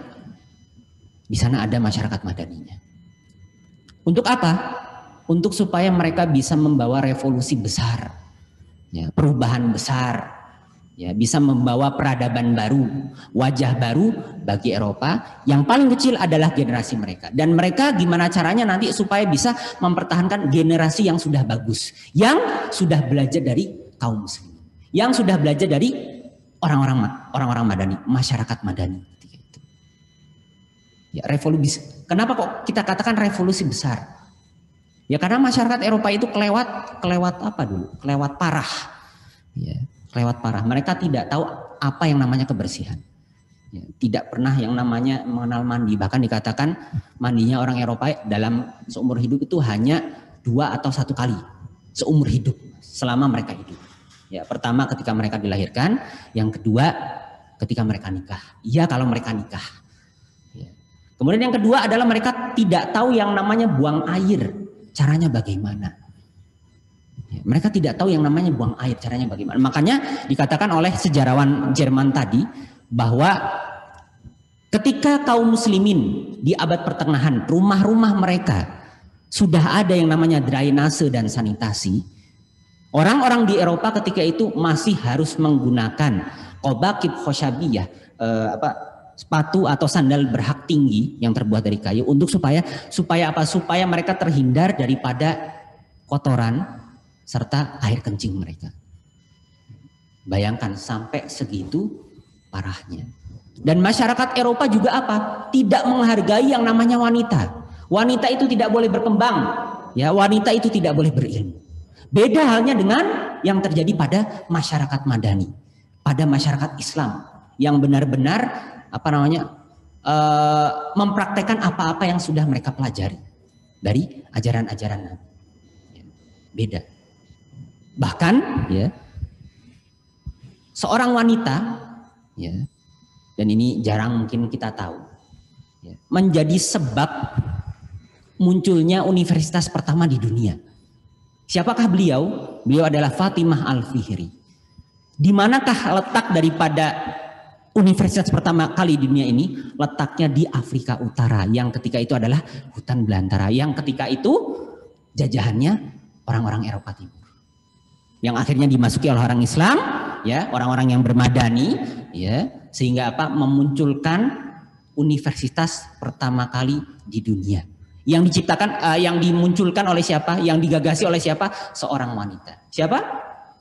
di sana ada masyarakat Madaninya. Untuk apa? Untuk supaya mereka bisa membawa revolusi besar, ya, perubahan besar, ya, bisa membawa peradaban baru, wajah baru bagi Eropa. Yang paling kecil adalah generasi mereka. Dan mereka gimana caranya nanti supaya bisa mempertahankan generasi yang sudah bagus, yang sudah belajar dari kaum muslim, yang sudah belajar dari orang-orang Madani, masyarakat Madani ketika itu. Ya, revolusi. Kenapa kok kita katakan revolusi besar? Ya karena masyarakat Eropa itu kelewat apa dulu? Kelewat parah. Ya, kelewat parah. Mereka tidak tahu apa yang namanya kebersihan. Ya, tidak pernah yang namanya mengenal mandi. Bahkan dikatakan mandinya orang Eropa dalam seumur hidup itu hanya 2 atau 1 kali seumur hidup selama mereka hidup. Ya, pertama ketika mereka dilahirkan, yang kedua ketika mereka nikah. Iya kalau mereka nikah. Ya. Kemudian yang kedua adalah mereka tidak tahu yang namanya buang air. caranya bagaimana. Ya, mereka tidak tahu yang namanya buang air, caranya bagaimana. Makanya dikatakan oleh sejarawan Jerman tadi bahwa ketika kaum muslimin di abad pertengahan, rumah-rumah mereka sudah ada yang namanya drainase dan sanitasi, orang-orang di Eropa ketika itu masih harus menggunakan qobaqib khosyabiyah, sepatu atau sandal berhak tinggi yang terbuat dari kayu untuk supaya apa? Supaya mereka terhindar daripada kotoran serta air kencing mereka. Bayangkan sampai segitu parahnya. Dan masyarakat Eropa juga apa? Tidak menghargai yang namanya wanita. Wanita itu tidak boleh berkembang, ya, wanita itu tidak boleh berilmu. Beda halnya dengan yang terjadi pada masyarakat Madani, pada masyarakat Islam yang benar-benar mempraktekkan apa-apa yang sudah mereka pelajari dari ajaran-ajaran Nabi. Beda. Bahkan ya, seorang wanita ya, dan ini jarang mungkin kita tahu ya, menjadi sebab munculnya universitas pertama di dunia. Siapakah beliau? Beliau adalah Fatimah Al-Fihri. Di manakah letak daripada universitas pertama kali di dunia ini? Letaknya di Afrika Utara, yang ketika itu adalah hutan belantara, yang ketika itu jajahannya orang-orang Eropa Timur, yang akhirnya dimasuki oleh orang Islam, ya, orang-orang yang bermadani, ya, sehingga apa? Memunculkan universitas pertama kali di dunia. Yang diciptakan, yang dimunculkan oleh siapa? Yang digagasi oleh siapa? Seorang wanita. Siapa?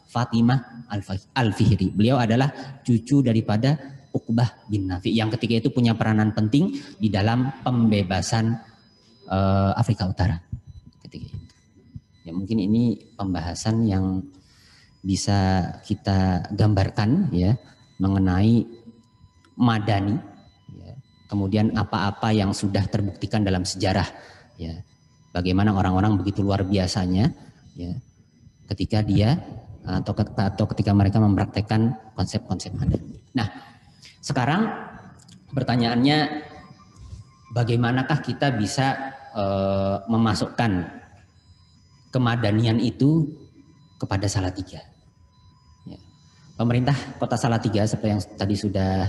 Fatimah Al-Fihri. Beliau adalah cucu daripada Uqbah bin Nafi yang ketika itu punya peranan penting di dalam pembebasan Afrika Utara ketika itu. Ya, mungkin ini pembahasan yang bisa kita gambarkan ya mengenai Madani, ya. Kemudian apa-apa yang sudah terbuktikan dalam sejarah, ya, bagaimana orang-orang begitu luar biasanya, ya, ketika dia atau ketika mereka mempraktekkan konsep-konsep Madani. Nah, sekarang pertanyaannya, bagaimanakah kita bisa memasukkan kemadanian itu kepada Salatiga? Ya. Pemerintah Kota Salatiga seperti yang tadi sudah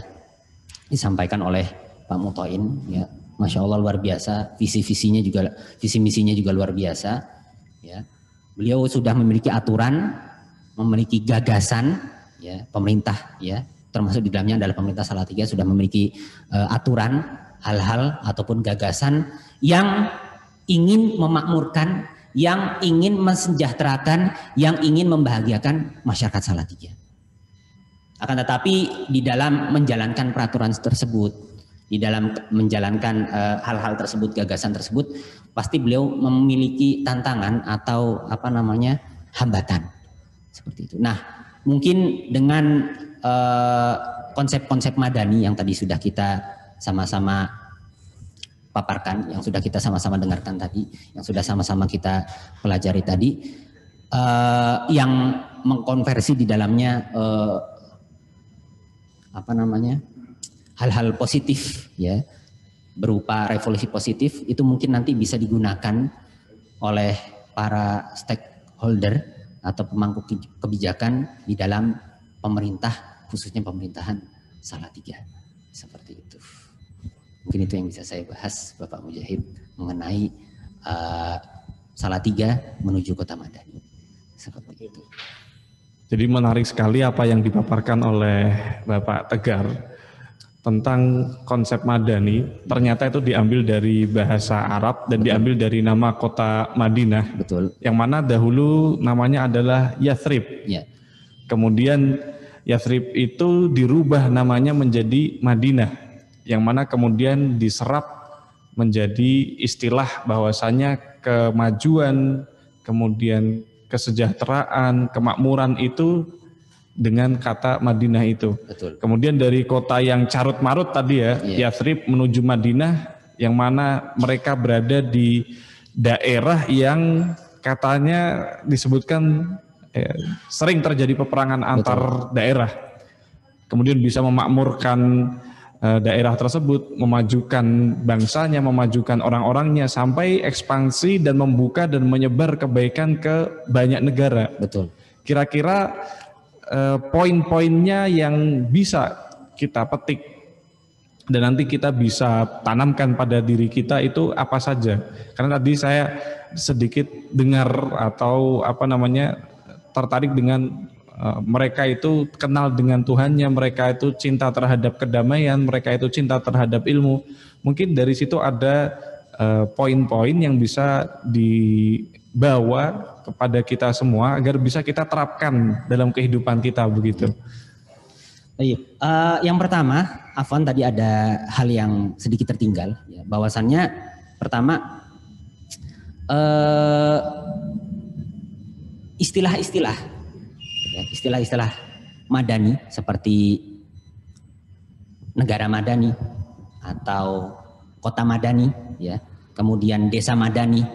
disampaikan oleh Pak Mutoin, ya, Masya Allah luar biasa, visi misinya juga luar biasa. Ya. Beliau sudah memiliki aturan, memiliki gagasan, ya, pemerintah, ya, termasuk di dalamnya adalah pemerintah Salatiga sudah memiliki aturan, hal-hal ataupun gagasan yang ingin memakmurkan, yang ingin mensejahterakan, yang ingin membahagiakan masyarakat Salatiga. Akan tetapi di dalam menjalankan peraturan tersebut, di dalam menjalankan hal-hal tersebut, gagasan tersebut, pasti beliau memiliki tantangan atau hambatan seperti itu. Nah, mungkin dengan konsep-konsep Madani yang tadi sudah kita sama-sama paparkan, yang sudah kita sama-sama dengarkan tadi, yang sudah sama-sama kita pelajari tadi, yang mengkonversi di dalamnya hal-hal positif, ya, berupa revolusi positif, itu mungkin nanti bisa digunakan oleh para stakeholder atau pemangku kebijakan di dalam pemerintah, khususnya pemerintahan Salatiga, seperti itu. Mungkin itu yang bisa saya bahas, Bapak Mujahid, mengenai Salatiga menuju Kota Madani, seperti itu. Jadi menarik sekali apa yang dipaparkan oleh Bapak Tegar tentang konsep Madani. Ternyata itu diambil dari bahasa Arab dan diambil dari nama kota Madinah. Betul. Yang mana dahulu namanya adalah Yathrib. Ya. Kemudian Yathrib itu dirubah namanya menjadi Madinah. Yang mana kemudian diserap menjadi istilah bahwasanya kemajuan, kemudian kesejahteraan, kemakmuran itu dengan kata Madinah itu. Betul. Kemudian dari kota yang carut marut tadi ya, Yathrib menuju Madinah, yang mana mereka berada di daerah yang katanya disebutkan sering terjadi peperangan antar daerah. Kemudian bisa memakmurkan daerah tersebut, memajukan bangsanya, memajukan orang-orangnya sampai ekspansi dan membuka dan menyebar kebaikan ke banyak negara. Betul. Kira-kira poin-poinnya yang bisa kita petik dan nanti kita bisa tanamkan pada diri kita itu apa saja? Karena tadi saya sedikit dengar atau tertarik dengan mereka itu kenal dengan Tuhannya, mereka itu cinta terhadap kedamaian, mereka itu cinta terhadap ilmu. Mungkin dari situ ada poin-poin yang bisa dibawa kepada kita semua agar bisa kita terapkan dalam kehidupan kita begitu. Yang pertama, Afwan, tadi ada hal yang sedikit tertinggal, ya, bahwasannya pertama istilah-istilah madani seperti negara madani atau kota madani, ya, kemudian desa madani,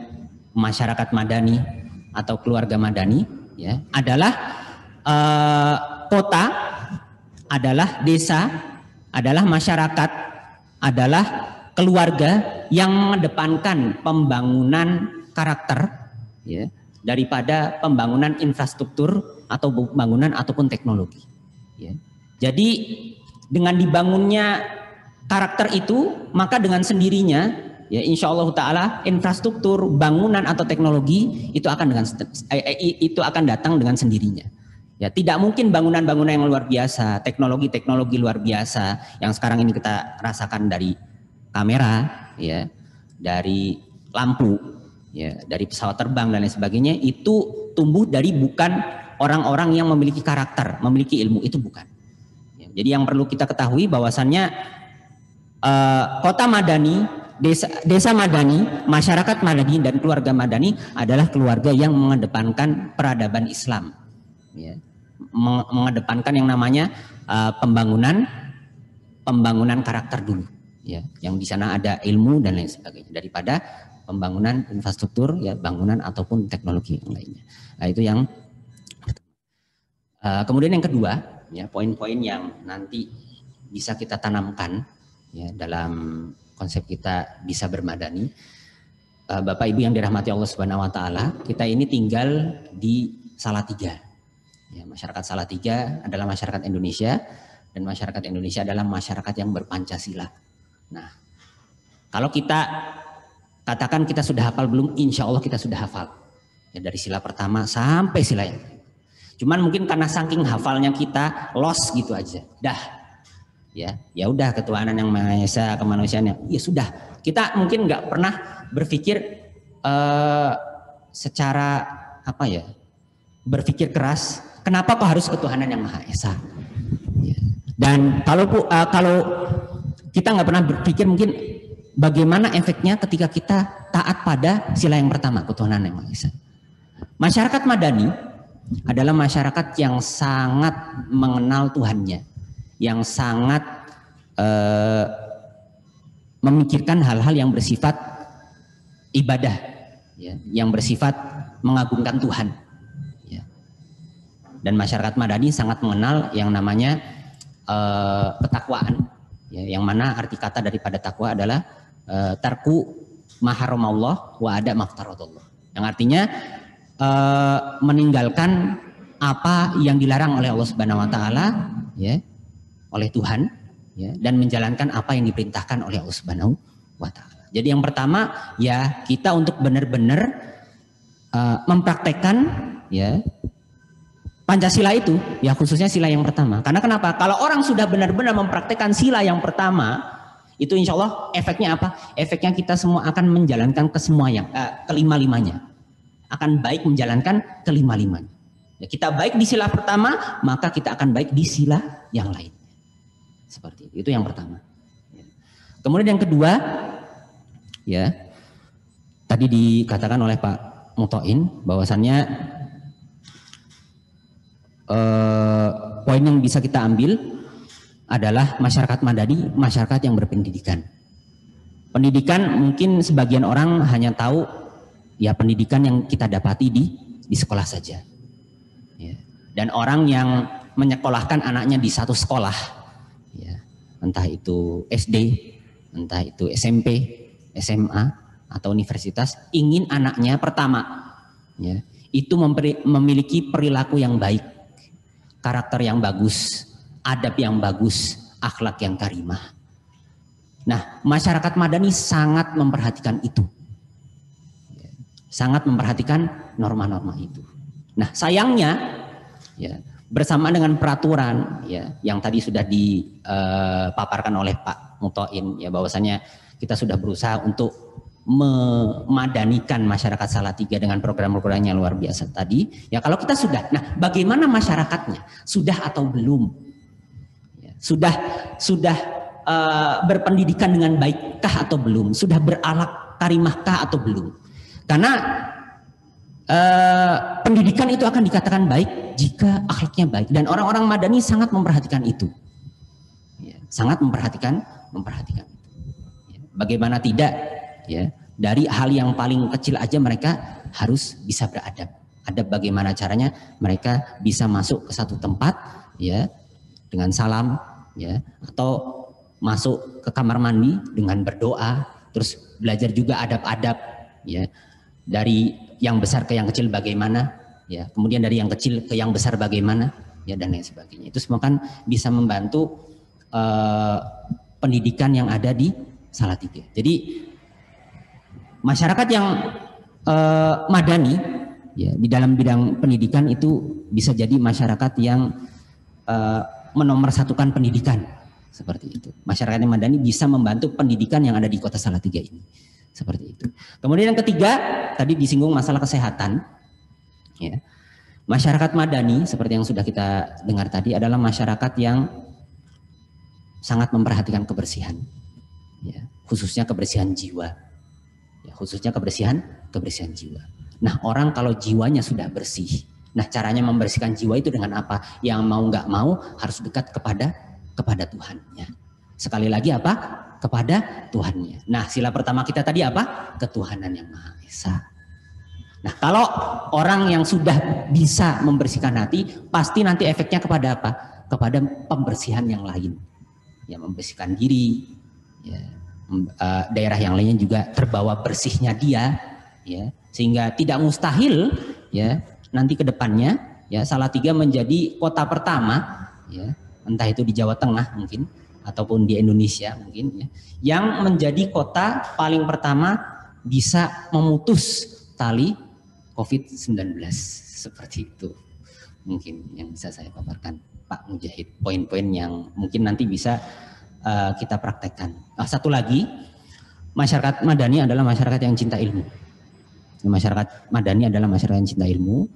masyarakat madani atau keluarga madani, ya, adalah kota, adalah desa, adalah masyarakat, adalah keluarga yang mengedepankan pembangunan karakter, ya, daripada pembangunan infrastruktur atau pembangunan ataupun teknologi. Ya. Jadi dengan dibangunnya karakter itu, maka dengan sendirinya, ya, insya Allah Taala infrastruktur, bangunan atau teknologi itu akan datang dengan sendirinya. Ya, tidak mungkin bangunan-bangunan yang luar biasa, teknologi-teknologi luar biasa yang sekarang ini kita rasakan dari kamera, ya, dari lampu, ya, dari pesawat terbang dan lain sebagainya, itu tumbuh dari bukan orang-orang yang memiliki karakter, memiliki ilmu, itu bukan. Ya, jadi yang perlu kita ketahui bahwasannya kota madani, desa madani, masyarakat madani dan keluarga madani adalah keluarga yang mengedepankan peradaban Islam, ya, mengedepankan yang namanya pembangunan karakter dulu, ya, yang di sana ada ilmu dan lain sebagainya daripada pembangunan infrastruktur, ya, bangunan ataupun teknologi yang lainnya. Nah, itu yang kemudian yang kedua, ya, poin-poin yang nanti bisa kita tanamkan, ya, dalam konsep kita bisa bermadani. Bapak Ibu yang dirahmati Allah Subhanahu wa taala, kita ini tinggal di Salatiga. Ya, masyarakat Salatiga adalah masyarakat Indonesia dan masyarakat Indonesia adalah masyarakat yang berpancasila. Nah, kalau kita katakan kita sudah hafal belum, insya Allah kita sudah hafal. Ya, dari sila pertama sampai sila yang kelima. Cuman mungkin karena saking hafalnya kita lost gitu aja. Dah. Ya udah, ketuhanan yang Maha Esa, kemanusiaan, ya sudah. Kita mungkin nggak pernah berpikir secara berpikir keras. Kenapa kok harus ketuhanan yang Maha Esa? Ya. Dan kalau kita nggak pernah berpikir mungkin bagaimana efeknya ketika kita taat pada sila yang pertama, ketuhanan yang Maha Esa. Masyarakat madani adalah masyarakat yang sangat mengenal Tuhannya, yang sangat memikirkan hal-hal yang bersifat ibadah, ya, yang bersifat mengagungkan Tuhan. Ya. Dan masyarakat madani sangat mengenal yang namanya ketakwaan, ya, yang mana arti kata daripada takwa adalah tarku maharamallah wa ada maftaradallah, yang artinya meninggalkan apa yang dilarang oleh Allah Subhanahu wa taala, ya, oleh Tuhan, ya, dan menjalankan apa yang diperintahkan oleh Allah Subhanahu wa taala. Jadi yang pertama, ya, kita untuk benar-benar mempraktekkan, ya, Pancasila itu, ya, khususnya sila yang pertama. Karena kenapa? Kalau orang sudah benar-benar mempraktekkan sila yang pertama, itu insya Allah efeknya apa? Efeknya kita semua akan menjalankan kelima-limanya. Akan baik menjalankan kelima-limanya. Ya, kita baik di sila pertama, maka kita akan baik di sila yang lain. Seperti itu. Itu yang pertama. Ya. Kemudian yang kedua, ya, tadi dikatakan oleh Pak Mutoin bahwasannya poin yang bisa kita ambil adalah masyarakat madani, masyarakat yang berpendidikan. Pendidikan mungkin sebagian orang hanya tahu, ya, pendidikan yang kita dapati di sekolah saja. Ya. Dan orang yang menyekolahkan anaknya di satu sekolah, ya, entah itu SD, entah itu SMP, SMA, atau universitas, ingin anaknya pertama, ya, itu memiliki perilaku yang baik, karakter yang bagus, adab yang bagus, akhlak yang karimah. Nah, masyarakat Madani sangat memperhatikan itu. Sangat memperhatikan norma-norma itu. Nah, sayangnya ya, bersama dengan peraturan ya yang tadi sudah dipaparkan oleh Pak Mutoin ya, bahwasanya kita sudah berusaha untuk memadanikan masyarakat Salatiga dengan program-program yang luar biasa tadi. Ya, kalau kita sudah, nah bagaimana masyarakatnya? Sudah atau belum? Ya, sudah berpendidikan dengan baikkah atau belum? Sudah berakhlak karimahkah atau belum? Karena pendidikan itu akan dikatakan baik jika akhlaknya baik, dan orang-orang Madani sangat memperhatikan itu. Ya, sangat memperhatikan itu. Ya, bagaimana tidak? Ya, dari hal yang paling kecil aja mereka harus bisa beradab. Adab bagaimana caranya? Mereka bisa masuk ke satu tempat, ya, dengan salam, ya, atau masuk ke kamar mandi dengan berdoa, terus belajar juga adab-adab, ya, dari yang besar ke yang kecil bagaimana, ya, kemudian dari yang kecil ke yang besar bagaimana, ya, dan lain sebagainya. Itu semua kan bisa membantu pendidikan yang ada di Salatiga. Jadi masyarakat yang Madani ya di dalam bidang pendidikan itu bisa jadi masyarakat yang menomorsatukan pendidikan seperti itu. Masyarakat yang Madani bisa membantu pendidikan yang ada di kota Salatiga ini seperti itu. Kemudian yang ketiga tadi disinggung masalah kesehatan. Ya. Masyarakat Madani seperti yang sudah kita dengar tadi adalah masyarakat yang sangat memperhatikan kebersihan, ya, khususnya kebersihan jiwa. Khususnya kebersihan jiwa. Nah, orang kalau jiwanya sudah bersih, nah caranya membersihkan jiwa itu dengan apa? Yang mau nggak mau harus dekat kepada Tuhannya. Sekali lagi apa? Kepada Tuhannya. Nah, sila pertama kita tadi apa? Ketuhanan yang Maha Esa. Nah, kalau orang yang sudah bisa membersihkan hati, pasti nanti efeknya kepada apa? Kepada pembersihan yang lain. Ya, membersihkan diri, ya, daerah yang lainnya juga terbawa bersihnya dia, ya, sehingga tidak mustahil ya nanti ke depannya ya Salatiga menjadi kota pertama ya, entah itu di Jawa Tengah mungkin ataupun di Indonesia mungkin ya, yang menjadi kota paling pertama bisa memutus tali COVID-19 seperti itu. Mungkin yang bisa saya paparkan Pak Mujahid, poin-poin yang mungkin nanti bisa kita praktekkan. Nah, satu lagi, masyarakat Madani adalah masyarakat yang cinta ilmu. Masyarakat Madani adalah masyarakat yang cinta ilmu.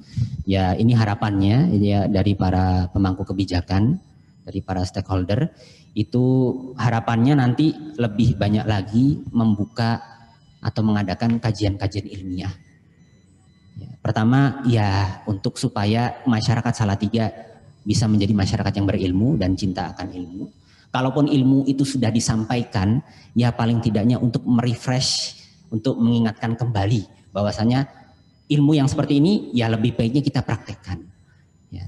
Ya, ini harapannya ya dari para pemangku kebijakan, dari para stakeholder, itu harapannya nanti lebih banyak lagi membuka atau mengadakan kajian-kajian ilmiah. Ya, pertama, ya untuk supaya masyarakat Salatiga bisa menjadi masyarakat yang berilmu dan cinta akan ilmu. Kalaupun ilmu itu sudah disampaikan, ya paling tidaknya untuk merefresh, untuk mengingatkan kembali bahwasanya ilmu yang seperti ini ya lebih baiknya kita praktekkan. Ya.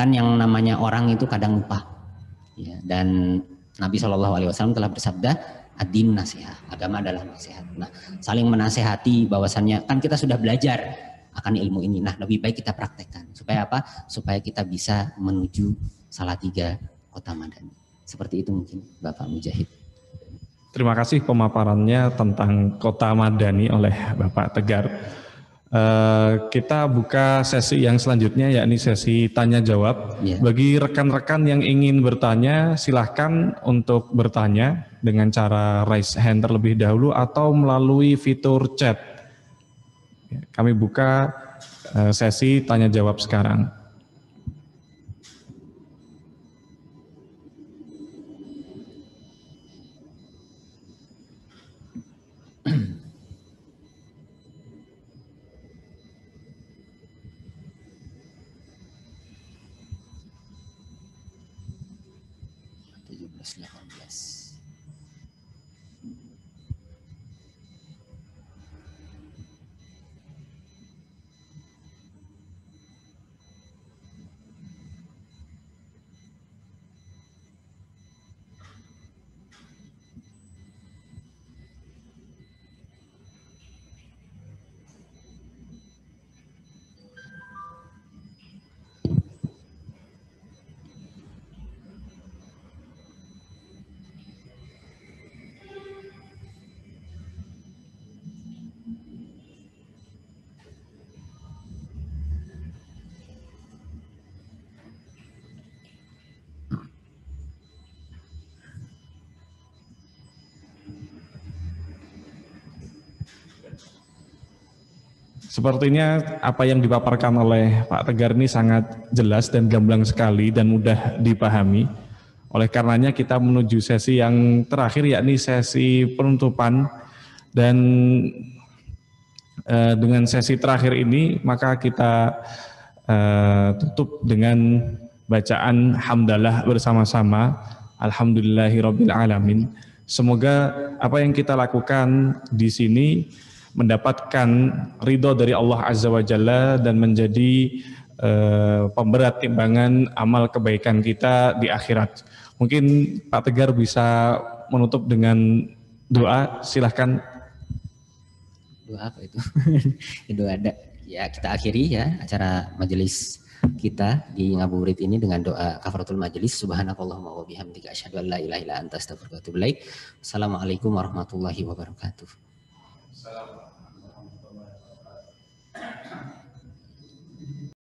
Kan yang namanya orang itu kadang lupa. Ya. Dan Nabi SAW telah bersabda, ad-din nasihat, agama adalah nasihat. Nah, saling menasehati bahwasannya kan kita sudah belajar akan ilmu ini. Nah, lebih baik kita praktekkan. Supaya apa? Supaya kita bisa menuju Salatiga, Kota Madani. Seperti itu mungkin Bapak Mujahid. Terima kasih pemaparannya tentang Kota Madani oleh Bapak Tegar. Kita buka sesi yang selanjutnya, yakni sesi tanya jawab. Ya. Bagi rekan-rekan yang ingin bertanya, silahkan untuk bertanya dengan cara raise hand terlebih dahulu atau melalui fitur chat. Kami buka sesi tanya jawab sekarang. Sepertinya apa yang dipaparkan oleh Pak Tegar ini sangat jelas dan gamblang sekali dan mudah dipahami. Oleh karenanya kita menuju sesi yang terakhir, yakni sesi penutupan. Dan dengan sesi terakhir ini maka kita tutup dengan bacaan hamdalah bersama-sama. Alhamdulillahirabbil alamin. Semoga apa yang kita lakukan di sini mendapatkan ridho dari Allah Azza wa Jalla dan menjadi pemberat timbangan amal kebaikan kita di akhirat. Mungkin Pak Tegar bisa menutup dengan doa, silahkan. Doa apa itu? Doa ada. Ya, kita akhiri ya acara majelis kita di Ngabuburit ini dengan doa kafaratul majelis. Subhanakallahumma wa bihamdika asyhadu an la ilaha illa anta astaghfiruka wa atubu ilaik. Assalamualaikum warahmatullahi wabarakatuh.